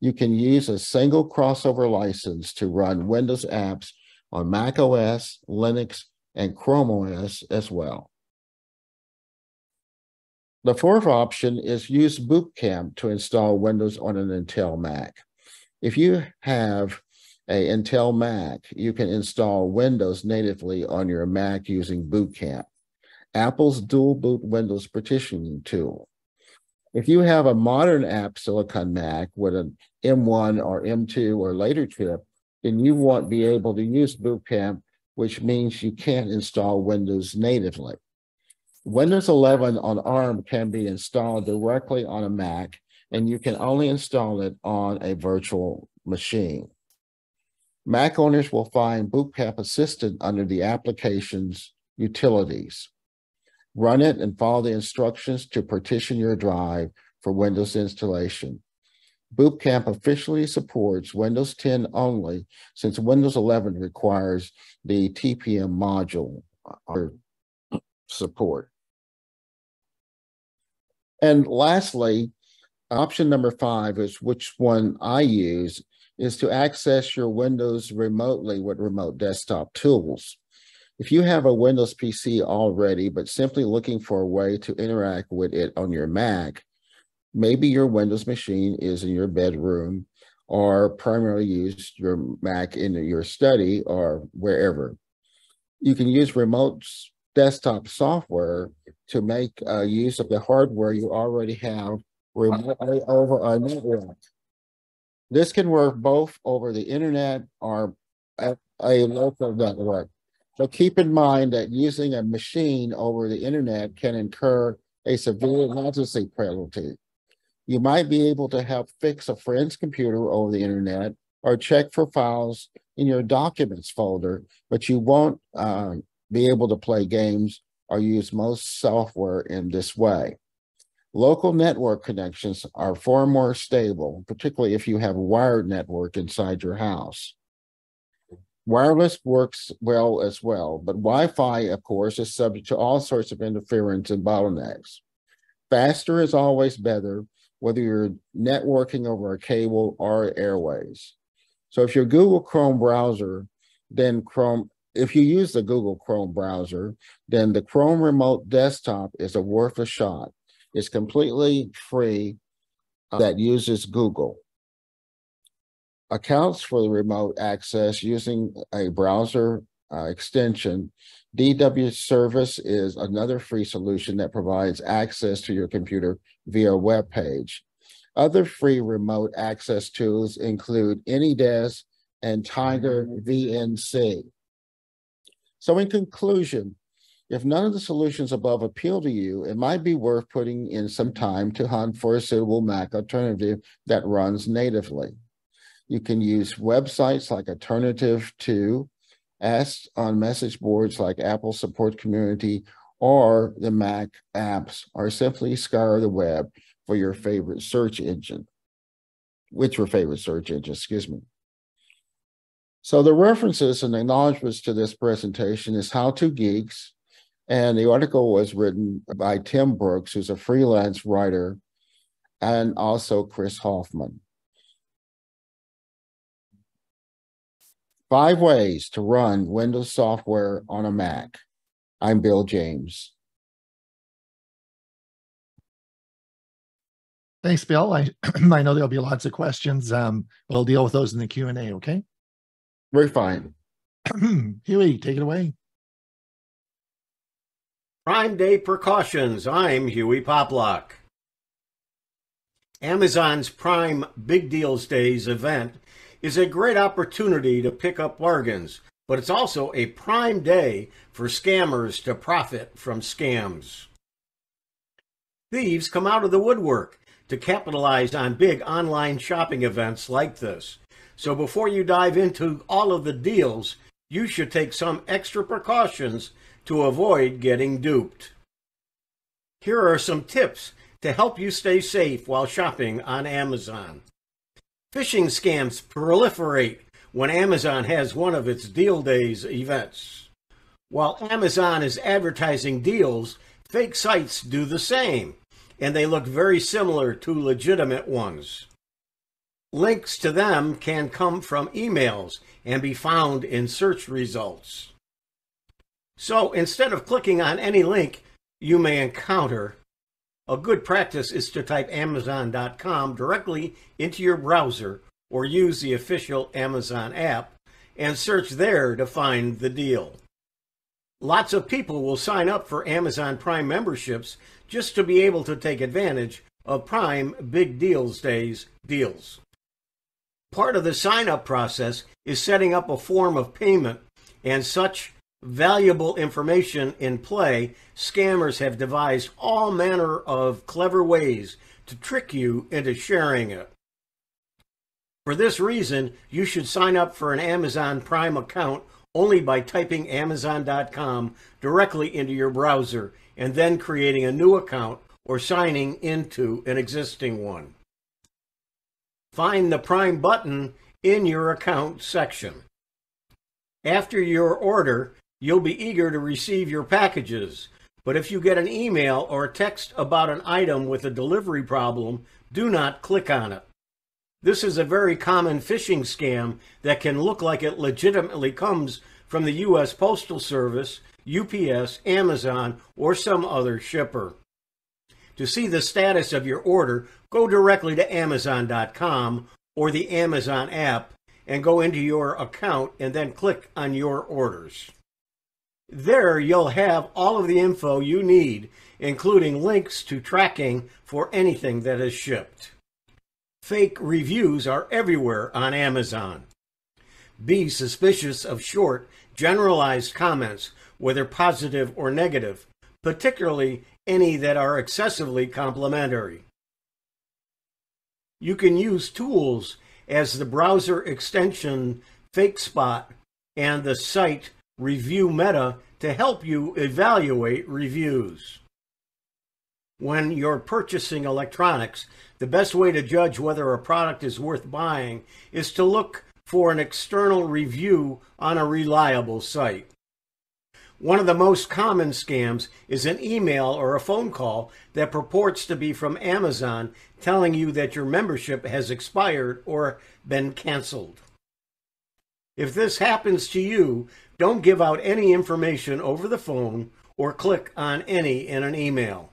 You can use a single Crossover license to run Windows apps on Mac OS, Linux, and Chrome OS as well. The fourth option is use Boot Camp to install Windows on an Intel Mac. If you have an Intel Mac, you can install Windows natively on your Mac using Boot Camp, Apple's dual boot Windows partitioning tool. If you have a modern ℚ𝕠𝕟 Mac with an M1 or M2 or later chip, then you won't be able to use Boot Camp, which means you can't install Windows natively. Windows 11 on ARM can be installed directly on a Mac, and you can only install it on a virtual machine. Mac owners will find Boot Camp Assistant under the application's utilities. Run it and follow the instructions to partition your drive for Windows installation. Boot Camp officially supports Windows 10 only, since Windows 11 requires the TPM module or support. And lastly, option number 5 is which one I use, is to access your Windows remotely with remote desktop tools. If you have a Windows PC already, but simply looking for a way to interact with it on your Mac, maybe your Windows machine is in your bedroom or primarily use your Mac in your study or wherever. You can use remote desktop software to make use of the hardware you already have remotely over a network. This can work both over the internet or a local network. So keep in mind that using a machine over the internet can incur a severe latency penalty. You might be able to help fix a friend's computer over the internet or check for files in your documents folder, but you won't be able to play games or use most software in this way. Local network connections are far more stable, particularly if you have a wired network inside your house. Wireless works well as well, but Wi-Fi, of course, is subject to all sorts of interference and bottlenecks. Faster is always better, whether you're networking over a cable or airways. So if your Google Chrome browser, then if you use the Google Chrome browser, then the Chrome Remote Desktop is worth a shot. It's completely free that uses Google. Accounts for the remote access using a browser extension. DW Service is another free solution that provides access to your computer via a web page. Other free remote access tools include AnyDesk and Tiger VNC. So in conclusion, if none of the solutions above appeal to you, it might be worth putting in some time to hunt for a suitable Mac alternative that runs natively. You can use websites like Alternative to, ask on message boards like Apple Support Community or the Mac apps, or simply scour the web for your favorite search engine. Excuse me. So the references and acknowledgments to this presentation is How To Geeks, and the article was written by Tim Brooks, who's a freelance writer, and also Chris Hoffman. 5 ways to run Windows software on a Mac. I'm Bill James. Thanks, Bill. I know there'll be lots of questions. We'll deal with those in the Q&A, okay? Very fine. Hewie, take it away. Prime Day precautions. I'm Hewie Poplock. Amazon's Prime Big Deals Days event is a great opportunity to pick up bargains, but it's also a prime day for scammers to profit from scams. Thieves come out of the woodwork to capitalize on big online shopping events like this. So before you dive into all of the deals, you should take some extra precautions to avoid getting duped. Here are some tips to help you stay safe while shopping on Amazon. Phishing scams proliferate when Amazon has one of its Deal Days events. While Amazon is advertising deals, fake sites do the same, and they look very similar to legitimate ones. Links to them can come from emails and be found in search results. So instead of clicking on any link you may encounter, a good practice is to type Amazon.com directly into your browser or use the official Amazon app and search there to find the deal. Lots of people will sign up for Amazon Prime memberships just to be able to take advantage of Prime Big Deals Days deals. Part of the sign-up process is setting up a form of payment, and such valuable information in play, scammers have devised all manner of clever ways to trick you into sharing it. For this reason, you should sign up for an Amazon Prime account only by typing Amazon.com directly into your browser and then creating a new account or signing into an existing one. Find the Prime button in your account section. After your order, you'll be eager to receive your packages, but if you get an email or a text about an item with a delivery problem, do not click on it. This is a very common phishing scam that can look like it legitimately comes from the U.S. Postal Service, UPS, Amazon, or some other shipper. To see the status of your order, go directly to Amazon.com or the Amazon app and go into your account and then click on your orders. There you'll have all of the info you need, including links to tracking for anything that is shipped. Fake reviews are everywhere on Amazon. Be suspicious of short, generalized comments, whether positive or negative, particularly any that are excessively complimentary. You can use tools as the browser extension FakeSpot and the site ReviewMeta to help you evaluate reviews. When you're purchasing electronics, the best way to judge whether a product is worth buying is to look for an external review on a reliable site. One of the most common scams is an email or a phone call that purports to be from Amazon telling you that your membership has expired or been canceled. If this happens to you, don't give out any information over the phone or click on any in an email.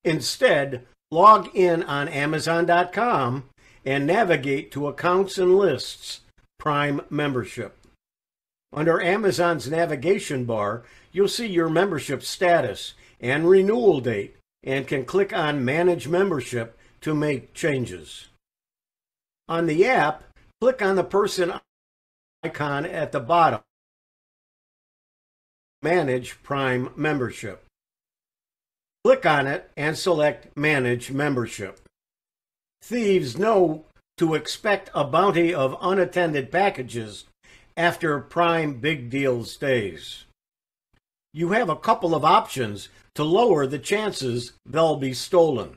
Instead, log in on Amazon.com and navigate to Accounts and Lists, Prime Membership. Under Amazon's navigation bar, you'll see your membership status and renewal date and can click on Manage Membership to make changes. On the app, click on the person icon at the bottom. Manage Prime Membership. Click on it and select Manage Membership. Thieves know to expect a bounty of unattended packages after Prime Big Deals days. You have a couple of options to lower the chances they'll be stolen.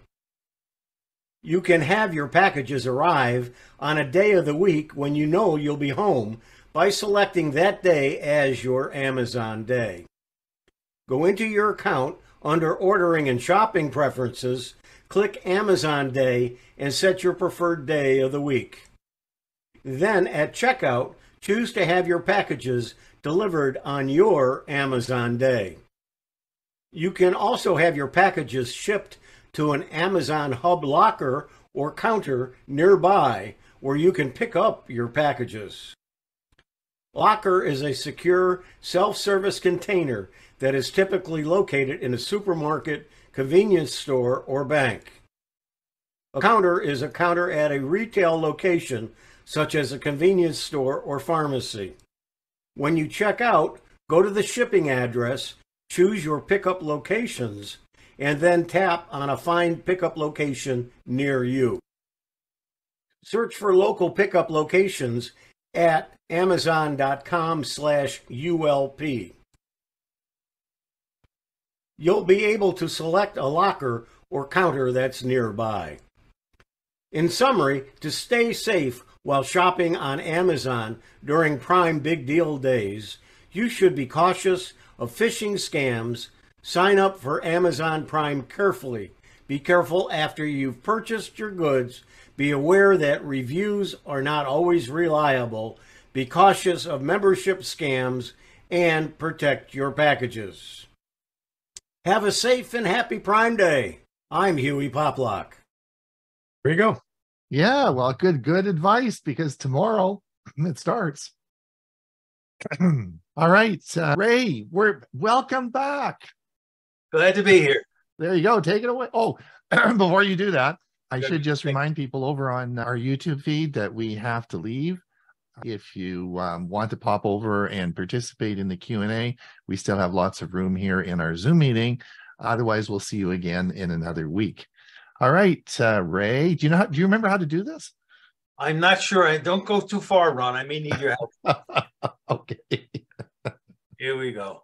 You can have your packages arrive on a day of the week when you know you'll be home by selecting that day as your Amazon day. Go into your account under Ordering and Shopping Preferences, click Amazon Day and set your preferred day of the week. Then at checkout, choose to have your packages delivered on your Amazon day. You can also have your packages shipped to an Amazon hub locker or counter nearby where you can pick up your packages. Locker is a secure self-service container that is typically located in a supermarket, convenience store, or bank. A counter is a counter at a retail location, such as a convenience store or pharmacy. When you check out, go to the shipping address, choose your pickup locations, and then tap on a Find Pickup Location near you. Search for local pickup locations at Amazon.com/ULP. You'll be able to select a locker or counter that's nearby. In summary, to stay safe while shopping on Amazon during Prime Big Deal days, you should be cautious of phishing scams. Sign up for Amazon Prime carefully. Be careful after you've purchased your goods. Be aware that reviews are not always reliable. Be cautious of membership scams and protect your packages. Have a safe and happy Prime Day. I'm Hewie Poplock. There you go. Yeah, well, good advice, because tomorrow it starts. All right, Ray, welcome back. Glad to be here. There you go. Take it away. Oh, before you do that, I should just remind people over on our YouTube feed that we have to leave. If you want to pop over and participate in the Q&A, we still have lots of room here in our Zoom meeting. Otherwise, we'll see you again in another week. All right, Ray, do you remember how to do this? I'm not sure. I don't go too far, Ron. I may need your help. Okay. Here we go.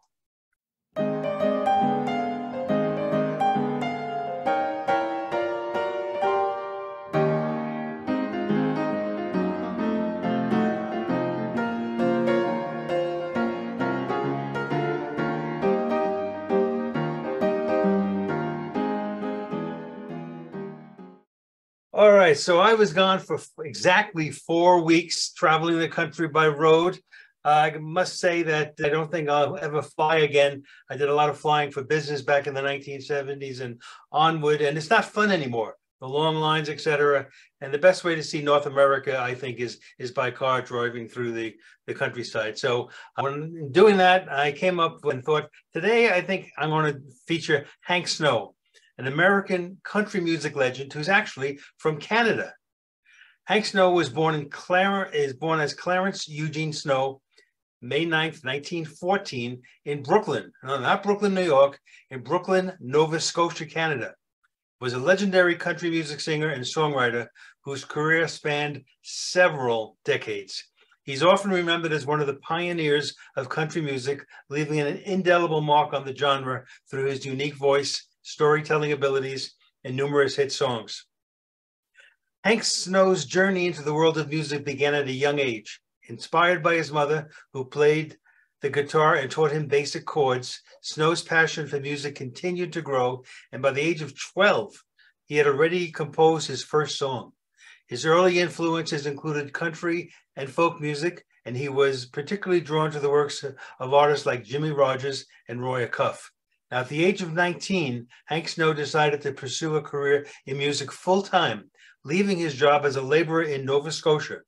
All right, so I was gone for exactly 4 weeks, traveling the country by road. I must say that I don't think I'll ever fly again. I did a lot of flying for business back in the 1970s and onward, and it's not fun anymore. The long lines, etc. And the best way to see North America, I think, is by car, driving through the countryside. So when doing that, I came up and thought, today I think I'm going to feature Hank Snow, an American country music legend who's actually from Canada. Hank Snow was born as Clarence Eugene Snow, May 9th, 1914, in Brooklyn. No, not Brooklyn, New York, in Brooklyn, Nova Scotia, Canada. Was a legendary country music singer and songwriter whose career spanned several decades. He's often remembered as one of the pioneers of country music, leaving an indelible mark on the genre through his unique voice, storytelling abilities, and numerous hit songs. Hank Snow's journey into the world of music began at a young age. Inspired by his mother, who played the guitar and taught him basic chords, Snow's passion for music continued to grow, and by the age of 12, he had already composed his first song. His early influences included country and folk music, and he was particularly drawn to the works of artists like Jimmie Rodgers and Roy Acuff. Now, at the age of 19, Hank Snow decided to pursue a career in music full-time, leaving his job as a laborer in Nova Scotia.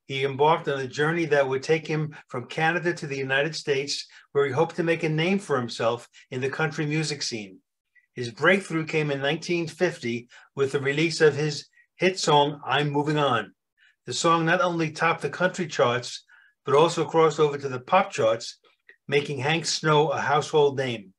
He embarked on a journey that would take him from Canada to the United States, where he hoped to make a name for himself in the country music scene. His breakthrough came in 1950 with the release of his hit song, I'm Moving On. The song not only topped the country charts, but also crossed over to the pop charts, making Hank Snow a household name.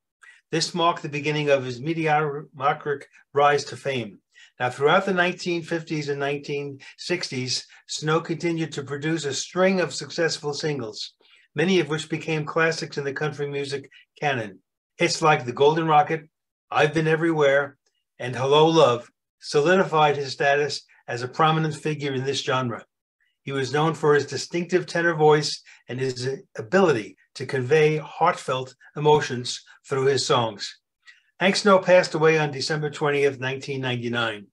This marked the beginning of his meteoric rise to fame. Now, throughout the 1950s and 1960s, Snow continued to produce a string of successful singles, many of which became classics in the country music canon. Hits like The Golden Rocket, I've Been Everywhere, and Hello Love solidified his status as a prominent figure in this genre. He was known for his distinctive tenor voice and his ability to convey heartfelt emotions through his songs. Hank Snow passed away on December 20th, 1999,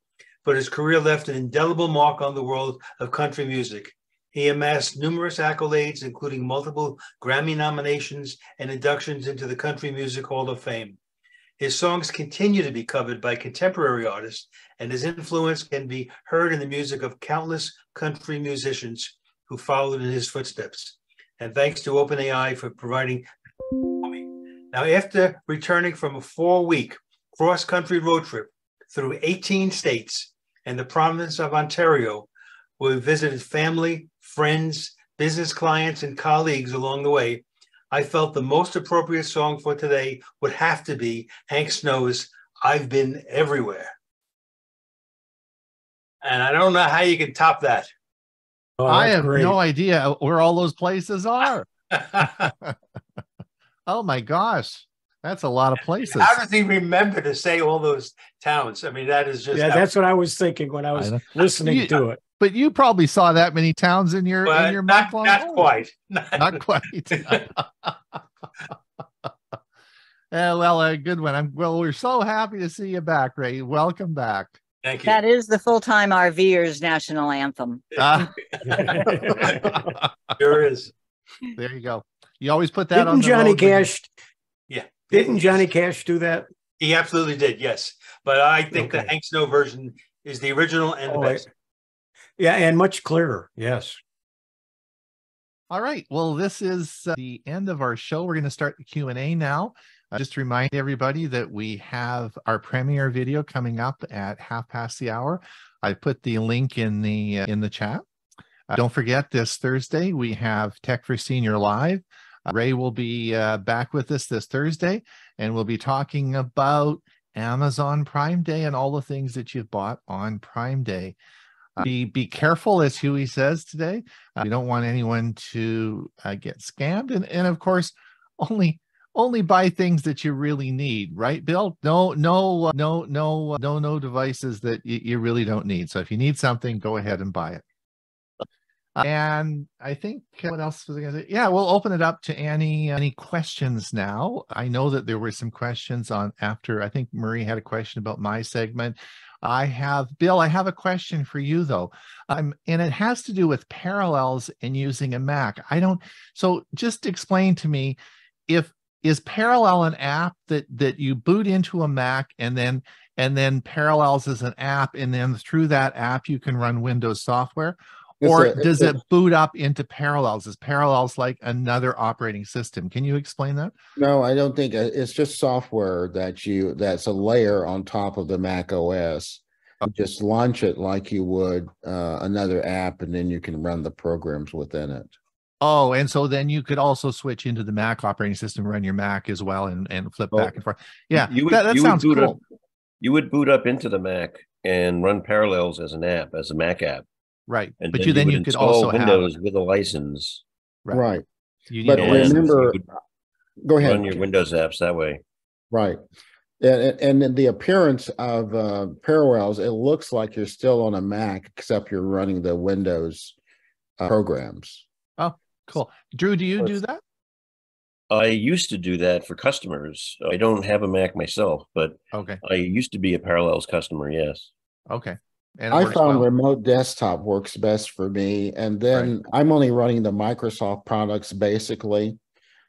but his career left an indelible mark on the world of country music. He amassed numerous accolades, including multiple Grammy nominations and inductions into the Country Music Hall of Fame. His songs continue to be covered by contemporary artists, and his influence can be heard in the music of countless country musicians who followed in his footsteps. And thanks to OpenAI for providing. Now, after returning from a 4-week cross-country road trip through 18 states and the province of Ontario, where we visited family, friends, business clients, and colleagues along the way, I felt the most appropriate song for today would have to be Hank Snow's I've Been Everywhere. And I don't know how you can top that. Oh, I have great. no idea where all those places are. Oh my gosh. That's a lot of places. How does he remember to say all those towns? I mean, that is just... Yeah, that's what I was thinking when I was listening to it. But you probably saw that many towns in your not quite. Not quite. Well, a good one. We're so happy to see you back, Ray. Welcome back. Thank you. That is the full-time RVers national anthem. Sure is. There you go. You always put that on Didn't the Johnny road Cash? Yeah. Didn't Johnny Cash do that? He absolutely did, yes. but I think the ℎ Snow version is the original and the best. Yeah, and much clearer. Yes. All right. Well, this is the end of our show. We're going to start the Q&A now. Just to remind everybody that we have our premiere video coming up at 1:30. I put the link in the chat. Don't forget, this Thursday we have Tech for Senior Live. Ray will be back with us this Thursday, and we'll be talking about Amazon Prime Day and all the things that you've bought on Prime Day. Be careful, as Hewie says today. You don't want anyone to get scammed, and of course, only buy things that you really need, right, Bill? No devices that you really don't need. So if you need something, go ahead and buy it. And I think, what else was I going to say? Yeah, we'll open it up to any questions now. I know that there were some questions on after. I think Murray had a question about my segment. Bill, I have a question for you though. And it has to do with parallels and using a Mac. So just explain to me, is Parallel an app that you boot into a Mac and then Parallels is an app, and then through that app you can run Windows software? Or does it boot up into Parallels? Is Parallels like another operating system? Can you explain that? No, I don't think it's just software that's a layer on top of the Mac OS. You just launch it like you would another app, and then you can run the programs within it. Oh, and so then you could also switch into the Mac operating system, run your Mac as well, and flip back and forth. Yeah, that sounds cool. You would boot up into the Mac and run Parallels as an app, as a Mac app. Right, and but then you could also Windows have with a license. Right. But remember, go ahead. Run your Windows apps that way. Right. And the appearance of Parallels, it looks like you're still on a Mac, except you're running the Windows programs. Oh, cool. Drew, do you do that? I used to do that for customers. I don't have a Mac myself, but I used to be a Parallels customer, yes. Okay. And I found remote desktop works best for me. And then I'm only running the Microsoft products basically.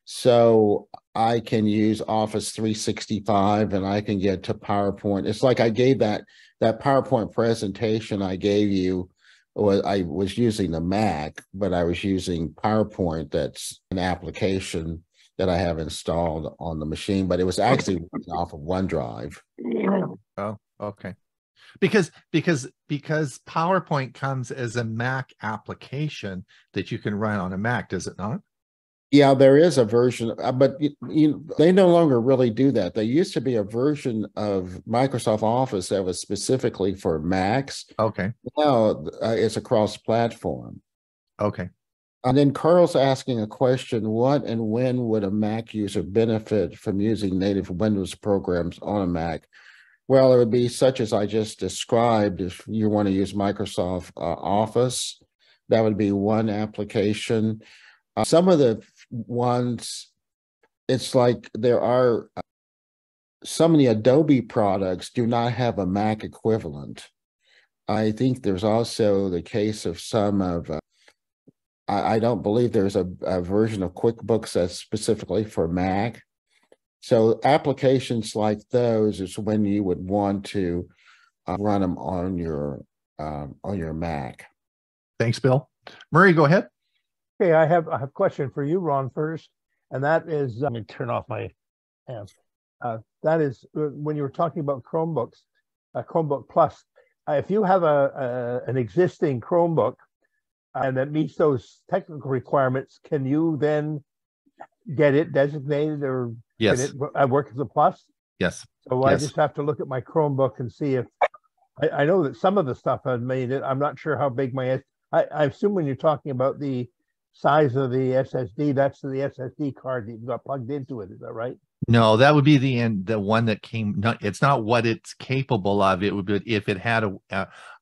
So I can use Office 365 and I can get to PowerPoint. It's like I gave that PowerPoint presentation I gave you. I was using the Mac, but I was using PowerPoint. That's an application that I have installed on the machine, but it was actually running off of OneDrive. Oh, okay. Because PowerPoint comes as a Mac application that you can run on a Mac, does it not? Yeah, there is a version, but they no longer really do that. There used to be a version of Microsoft Office that was specifically for Macs. Okay. Now it's a cross-platform. Okay. And then Carl's asking a question: what and when would a Mac user benefit from using native Windows programs on a Mac? Well, it would be such as I just described. If you want to use Microsoft Office, that would be one application. Some of the ones, it's like there are so many Adobe products do not have a Mac equivalent. I think there's also the case of some of, I don't believe there's a version of QuickBooks that's specifically for Mac. So applications like those is when you would want to run them on your Mac. Thanks, Bill. Murray, go ahead. Okay, I have a question for you, Ron, first, and that is, let me turn off my amp. That is when you were talking about Chromebooks, Chromebook Plus. If you have an existing Chromebook and that meets those technical requirements, can you then get it designated or yes, can it work as a plus? Yes. So I just have to look at my Chromebook and see if I know that some of the stuff I've made it. I'm not sure how big I assume when you're talking about the size of the SSD, that's the SSD card that you've got plugged into it. Is that right? No, that would be the one that came. It's not what it's capable of. It would be if it had a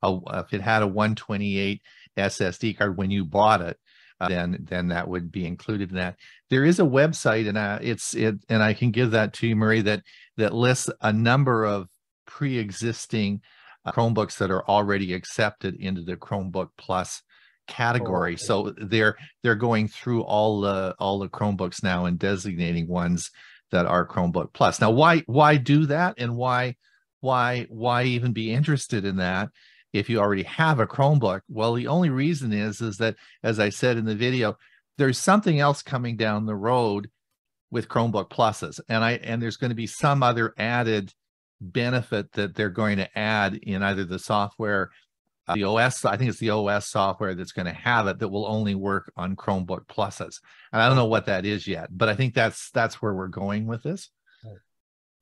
128 SSD card when you bought it, then that would be included in that. There is a website, and and I can give that to you, Murray, that lists a number of pre-existing Chromebooks that are already accepted into the Chromebook Plus category. Okay. So they're going through all the Chromebooks now and designating ones that are Chromebook Plus. Now, why do that, and why why even be interested in that if you already have a Chromebook? Well, the only reason is that, as I said in the video, there's something else coming down the road with Chromebook Pluses, and there's going to be some other added benefit that they're going to add in either the software, the OS, I think it's the OS software that's going to have it, that will only work on Chromebook Pluses. And I don't know what that is yet, but I think that's where we're going with this.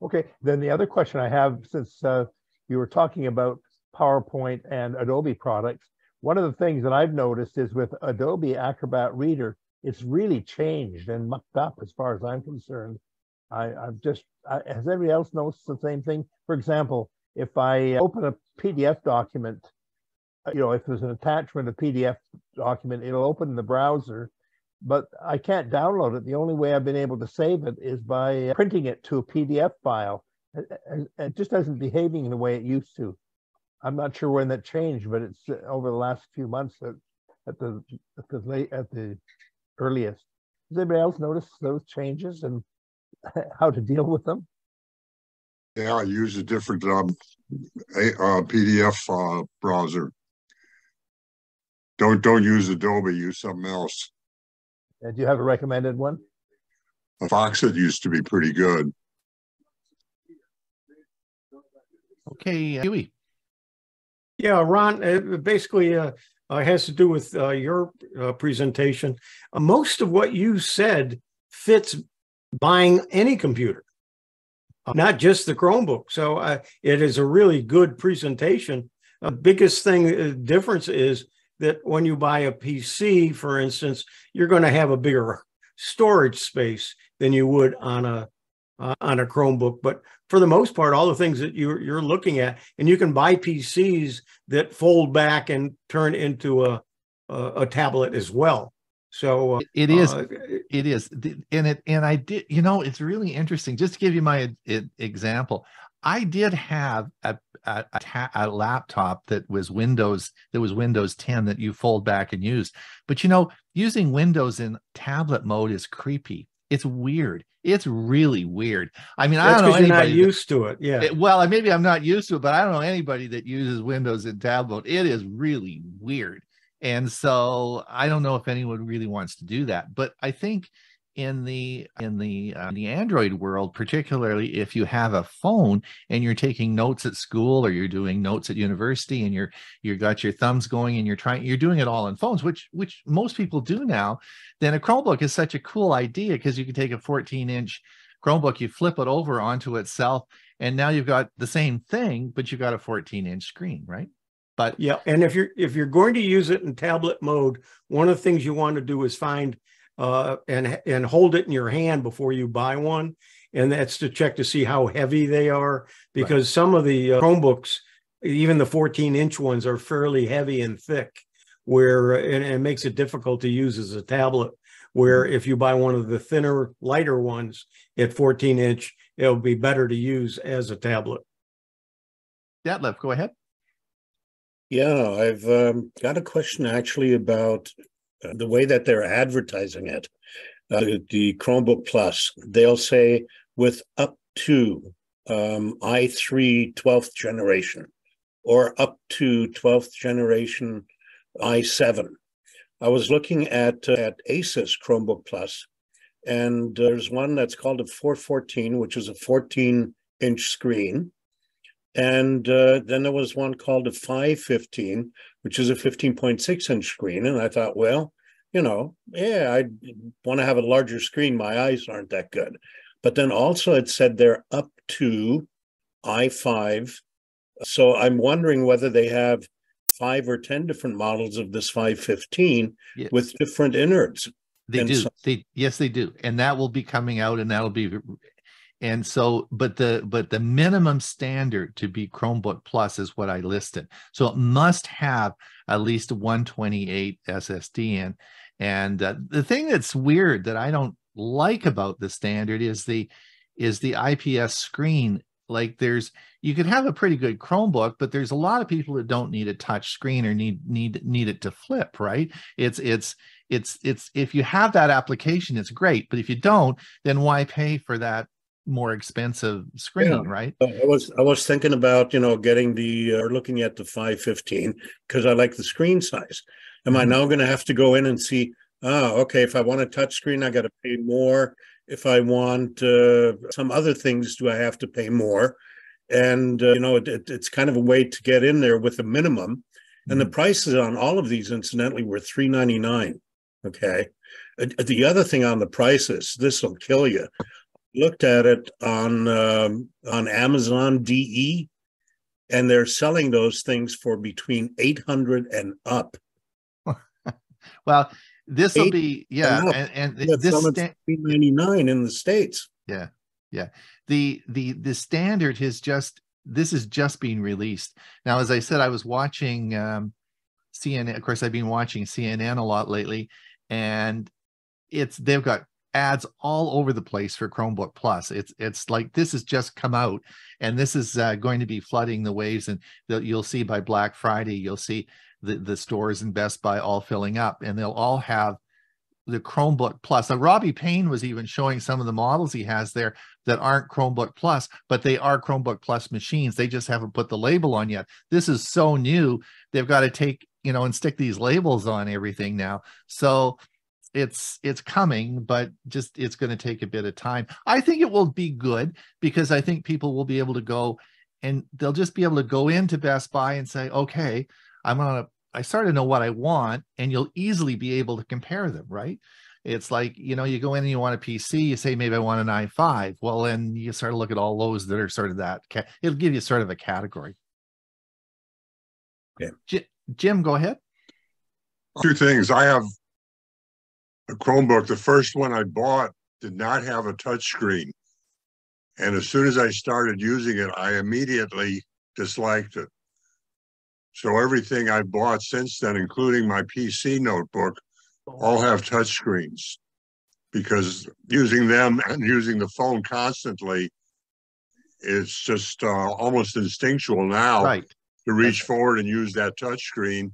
Okay, then the other question I have, since you were talking about PowerPoint and Adobe products, one of the things that I've noticed is with Adobe Acrobat Reader, it's really changed and mucked up as far as I'm concerned. Has everybody else noticed the same thing? For example, if I open a PDF document, if there's an attachment, a PDF document, it'll open in the browser, but I can't download it. The only way I've been able to save it is by printing it to a PDF file. It just isn't behaving the way it used to. I'm not sure when that changed, but it's over the last few months at the earliest. Does anybody else notice those changes and how to deal with them? Yeah, I use a different PDF browser. Don't use Adobe. Use something else. Do you have a recommended one? Foxit used to be pretty good. Okay, Hewie. Yeah, Ron, it basically has to do with your presentation. Most of what you said fits buying any computer, not just the Chromebook. So it is a really good presentation. The biggest difference is that when you buy a PC, for instance, you're going to have a bigger storage space than you would on a Chromebook. But for the most part, all the things that you're looking at, and you can buy PCs that fold back and turn into a tablet as well. So it is, and I did, it's really interesting. Just to give you my example, I did have a laptop that was Windows 10 that you fold back and use. But using Windows in tablet mode is creepy. It's weird. It's really weird. I mean, I don't know anybody. You're not used to it. Yeah. Well, maybe I'm not used to it, but I don't know anybody that uses Windows in tablet mode. It is really weird. And so I don't know if anyone really wants to do that. But I think in the Android world, particularly if you have a phone and you're taking notes at school or you're doing notes at university and you got your thumbs going and you're doing it all on phones, which most people do now, then a Chromebook is such a cool idea, because you can take a 14-inch Chromebook, you flip it over onto itself, and now you've got the same thing, but you've got a 14-inch screen, right? But yeah, and if you're going to use it in tablet mode, one of the things you want to do is find and hold it in your hand before you buy one, and that's to check to see how heavy they are, because some of the Chromebooks, even the 14-inch ones, are fairly heavy and thick, and it makes it difficult to use as a tablet. Where if you buy one of the thinner, lighter ones at 14-inch, it'll be better to use as a tablet. Detlef, go ahead. Yeah, I've got a question actually about the way that they're advertising it. The Chromebook Plus, they'll say with up to i3 12th generation or up to 12th generation i7. I was looking at Asus Chromebook Plus, and there's one that's called a 414, which is a 14-inch screen. And then there was one called a 515, which is a 15.6-inch screen. And I thought, well, I want to have a larger screen. My eyes aren't that good. But then also it said they're up to i5. So I'm wondering whether they have 5 or 10 different models of this 515 with different innards. They do. Yes, they do. And that will be coming out, and that'll be... And so, but the minimum standard to be Chromebook Plus is what I listed. So it must have at least 128 SSD in. And the thing that's weird that I don't like about the standard is the IPS screen. Like you could have a pretty good Chromebook, but there's a lot of people that don't need a touch screen or need it to flip, right? It's if you have that application, it's great. But if you don't, then why pay for that more expensive screen, right? I was thinking about, getting or looking at the 515 because I like the screen size. Am I now going to have to go in and see, okay, if I want a touch screen, I got to pay more. If I want some other things, do I have to pay more? And, it's kind of a way to get in there with a minimum. And the prices on all of these, incidentally, were $399. Okay. The other thing on the prices, this will kill you. Looked at it on Amazon DE, and they're selling those things for between 800 and up. Well, this will be and this $399 in the States. Yeah. The standard has this is just being released now. As I said, I was watching CNN. Of course, I've been watching CNN a lot lately, and they've got ads all over the place for Chromebook Plus. It's like this has just come out, and this is going to be flooding the waves. And you'll see by Black Friday, you'll see the stores and Best Buy all filling up, and they'll all have the Chromebook Plus. Now, Robbie Payne was even showing some of the models he has there that aren't Chromebook Plus, but they are Chromebook Plus machines. They just haven't put the label on yet. This is so new. They've got to take, and stick these labels on everything now. So it's coming, but it's going to take a bit of time. I think it will be good because I think people will be able to go and they'll just be able to go into Best Buy and say, okay, I sort of know what I want, and you'll easily be able to compare them, right? It's like, you go in and you want a PC, you say, maybe I want an i5. Well, then you sort of look at all those that are sort of that. It'll give you sort of a category. Yeah. Jim, go ahead. Two things. I have a Chromebook. The first one I bought did not have a touch screen. And as soon as I started using it, I immediately disliked it. So everything I bought since then, including my PC notebook, all have touchscreens because using them and using the phone constantly, it's just almost instinctual now to reach forward and use that touchscreen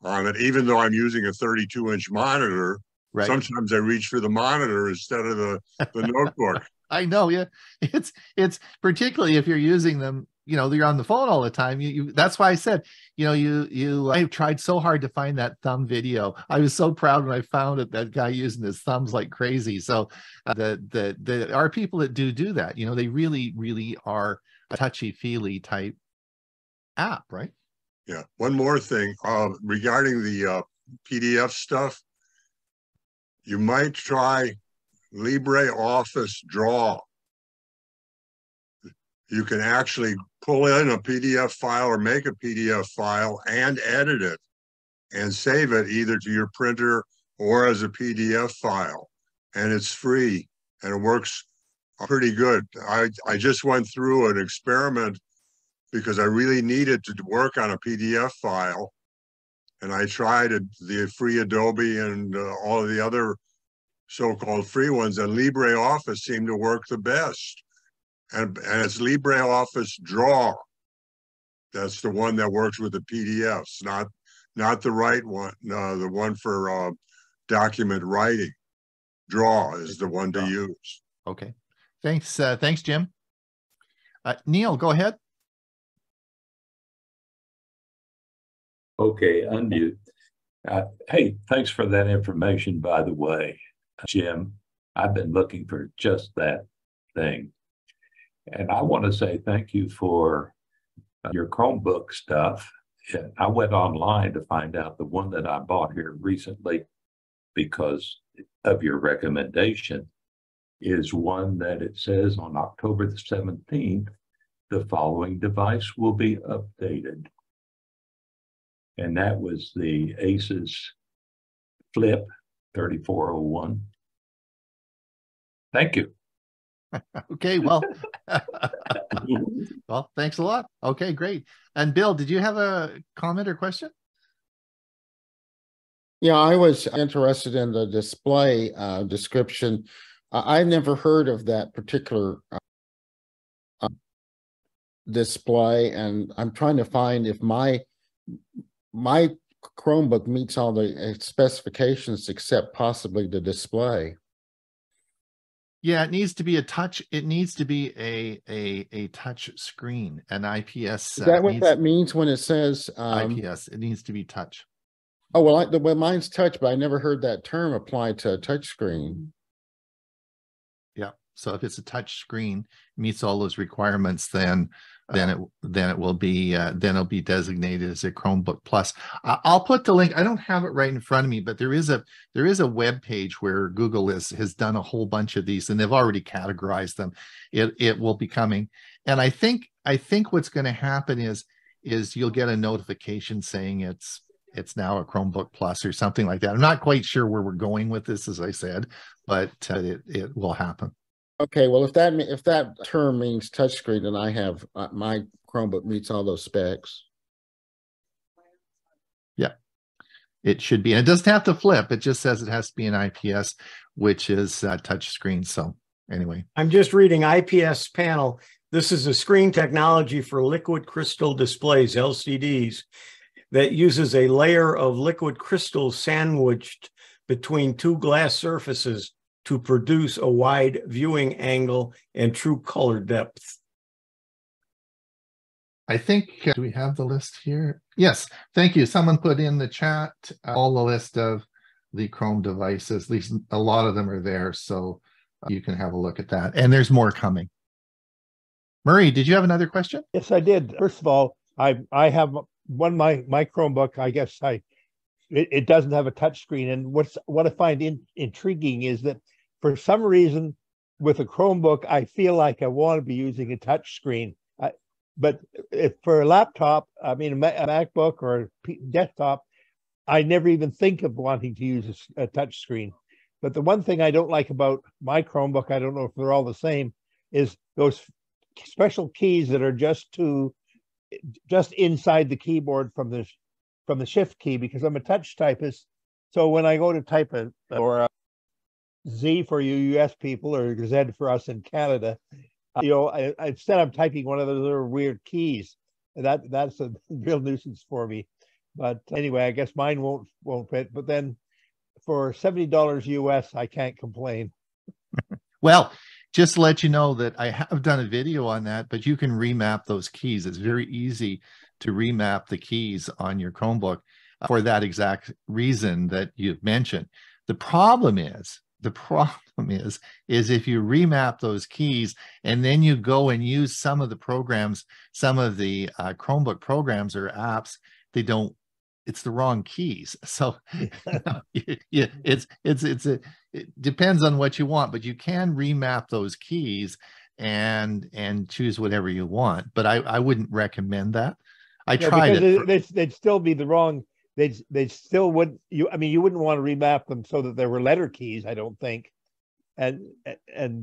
on it. Even though I'm using a 32-inch monitor, sometimes I reach for the monitor instead of the notebook. I know, yeah. It's particularly if you're using them, you're on the phone all the time. That's why I said, I've tried so hard to find that thumb video. I was so proud when I found it, that guy using his thumbs like crazy. So there are people that do that. They really, really are a touchy-feely type app, right? Yeah. One more thing regarding the PDF stuff, you might try LibreOffice Draw. You can actually pull in a PDF file or make a PDF file and edit it and save it either to your printer or as a PDF file. And it's free and it works pretty good. I just went through an experiment because I really needed to work on a PDF file. And I tried the free Adobe and all of the other so-called free ones, and LibreOffice seemed to work the best. And it's LibreOffice Draw. That's the one that works with the PDFs, not the right one. The one for document writing. Draw is the one to use. Okay, thanks, Jim. Neil, go ahead. Okay, unmute. Hey, thanks for that information, by the way, Jim. I've been looking for just that thing. And I want to say thank you for your Chromebook stuff. I went online to find out the one that I bought here recently because of your recommendation is one that it says on October the 17th, the following device will be updated. And that was the Asus Flip 3401. Thank you. Okay, well, well, thanks a lot. Okay, great. And Bill, did you have a comment or question? Yeah, I was interested in the display description. I've never heard of that particular display, and I'm trying to find if my Chromebook meets all the specifications except possibly the display. Yeah, it needs to be a touch. It needs to be a touch screen, an IPS. Is that what that means when it says IPS? It needs to be touch. Oh, well, mine's touch, but I never heard that term applied to a touch screen. Yeah. So if it's a touch screen, meets all those requirements, then it will be it'll be designated as a Chromebook Plus. I'll put the link. I don't have it right in front of me, but there is a web page where Google has done a whole bunch of these, and they've already categorized them. It will be coming, and I think what's going to happen is you'll get a notification saying it's now a Chromebook Plus or something like that. I'm not quite sure where we're going with this, as I said, but it will happen. Okay, well, if that term means touchscreen, then I have my Chromebook meets all those specs. Yeah, it should be. And it doesn't have to flip. It just says it has to be an IPS, which is touchscreen. So anyway. I'm just reading IPS panel. This is a screen technology for liquid crystal displays, LCDs, that uses a layer of liquid crystal sandwiched between two glass surfaces to produce a wide viewing angle and true color depth. I think, do we have the list here? Yes, thank you. Someone put in the chat all the list of the Chrome devices. At least a lot of them are there, so you can have a look at that. And there's more coming. Murray, did you have another question? Yes, I did. First of all, I have my Chromebook. I guess it doesn't have a touch screen. And what I find intriguing is that for some reason with a Chromebook, I feel like I want to be using a touch screen. But if for a laptop, I mean, a MacBook or a desktop, I never even think of wanting to use a touch screen. But the one thing I don't like about my Chromebook, I don't know if they're all the same, is those special keys that are just inside the keyboard from the shift key, because I'm a touch typist. So when I go to type a Z for you US people or Z for us in Canada, instead I'm typing one of those little weird keys. That's a real nuisance for me. But anyway, I guess mine won't fit. But then for $70 US, I can't complain. Well, just to let you know that I have done a video on that, but you can remap those keys. It's very easy to remap the keys on your Chromebook for that exact reason that you've mentioned. The problem is if you remap those keys and then you go and use some of the programs, some of the Chromebook programs or apps, it's the wrong keys. So yeah, it depends on what you want, but you can remap those keys and choose whatever you want. But I wouldn't recommend that. I tried it. They'd still be the wrong. They still wouldn't. You wouldn't want to remap them so that there were letter keys, I don't think, and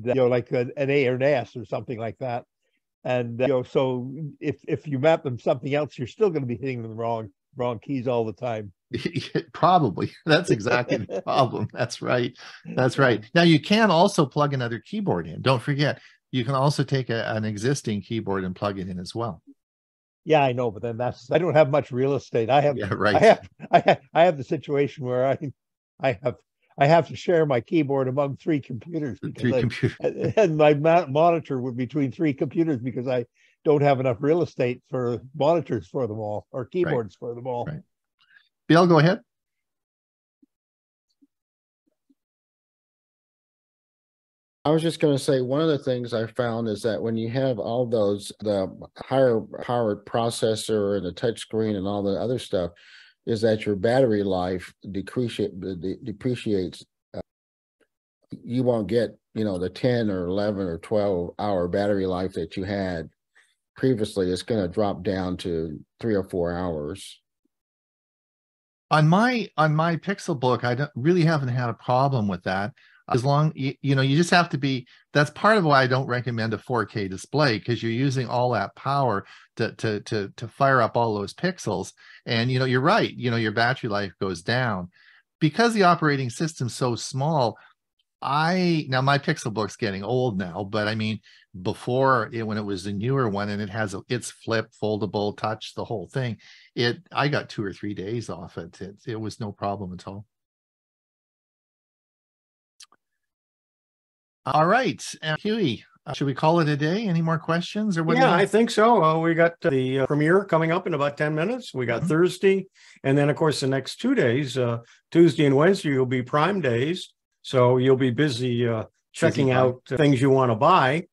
like an A or an S or something like that. And so if you map them something else, you're still going to be hitting them wrong keys all the time. Probably. That's exactly the problem. That's right. Now you can also plug another keyboard in. Don't forget, you can also take an existing keyboard and plug it in as well. Yeah, I know, but then I don't have much real estate. I have the situation where I have to share my keyboard among three computers. And my monitor would be between three computers because I don't have enough real estate for monitors for them all or keyboards for them all. Right. Bill, go ahead. I was just going to say, one of the things I found is that when you have all the higher powered processor and the touch screen and all the other stuff, is that your battery life depreciates. You won't get, the 10 or 11 or 12-hour battery life that you had previously. It's going to drop down to 3 or 4 hours. On my Pixelbook, I really haven't had a problem with that. As long, you just have to be, that's part of why I don't recommend a 4K display, because you're using all that power to fire up all those pixels. And, you're right, your battery life goes down. Because the operating system's so small, now my Pixelbook's getting old now, but I mean, before when it was a newer one and it's flip, foldable, touch, the whole thing, I got 2 or 3 days off it. It was no problem at all. All right, Hewie, should we call it a day? Any more questions or what? Yeah, I think so. We got the premiere coming up in about 10 minutes. We got Thursday. And then, of course, the next 2 days, Tuesday and Wednesday, will be Prime days. So you'll be busy checking out things you want to buy.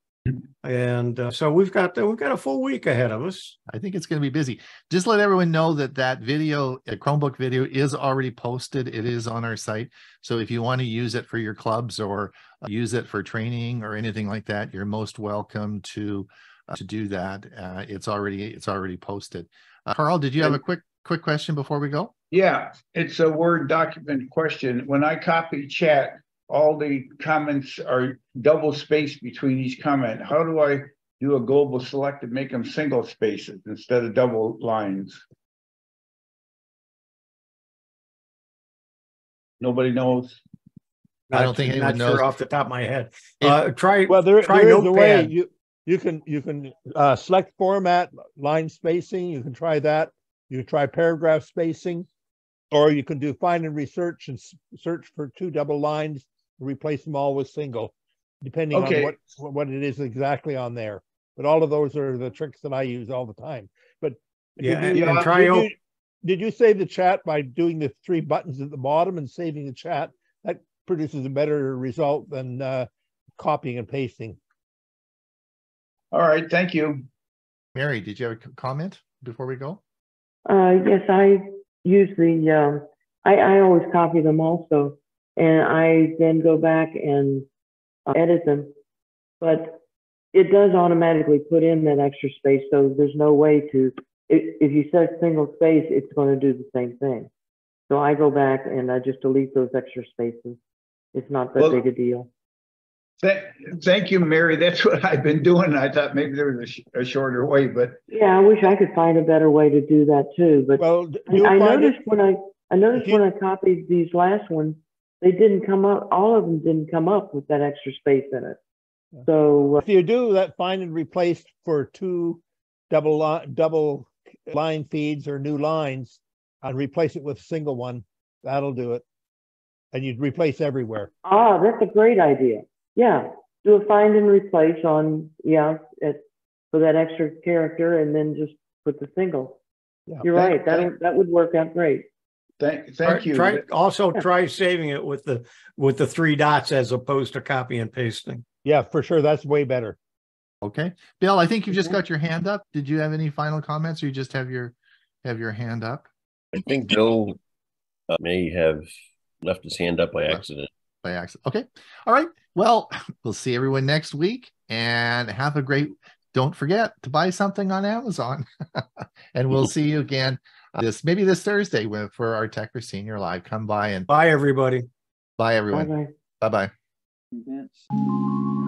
And so we've got a full week ahead of us. I think it's going to be busy. Just let everyone know that video, a Chromebook video, is already posted. It is on our site. So if you want to use it for your clubs or use it for training or anything like that, you're most welcome to do that. It's already posted. Carl, did you have a quick question before we go? Yeah, it's a Word document question. When I copy chat, all the comments are double spaced between each comment. How do I do a global select and make them single spaces instead of double lines? Nobody knows. I don't think anyone knows. Sure off the top of my head. There is a way you can select format, line spacing. You can try that. You can try paragraph spacing, or you can do find and research and search for 2 double lines. Replace them all with single, depending on what it is exactly on there. But all of those are the tricks that I use all the time. But did you save the chat by doing the 3 buttons at the bottom and saving the chat? That produces a better result than copying and pasting. All right, thank you. Mary, did you have a comment before we go? Yes, I use the, I always copy them also. And I then go back and edit them, but it does automatically put in that extra space. So there's no way to, if you set single space, it's going to do the same thing. So I go back and I just delete those extra spaces. It's not that big a deal. Thank you, Mary. That's what I've been doing. I thought maybe there was a shorter way, but yeah, I wish I could find a better way to do that too. But I noticed when I copied these last ones, they didn't come up. All of them didn't come up with that extra space in it. So if you do that, find and replace for 2 double line feeds or new lines, and replace it with a single one, that'll do it. And you'd replace everywhere. Ah, that's a great idea. Yeah, do a find and replace on for that extra character, and then just put the single. Yeah. You're right. That would work out great. Thank you. Try saving it with the 3 dots as opposed to copy and pasting. Yeah, for sure. That's way better. Okay, Bill, I think you've just got your hand up. Did you have any final comments, or you just have your hand up? I think Bill may have left his hand up by accident. Okay. All right. Well, we'll see everyone next week, and have a great. Don't forget to buy something on Amazon, and we'll see you again. Maybe this Thursday for our Tech for Senior Live. Come by and bye everybody. Bye everyone. Bye bye.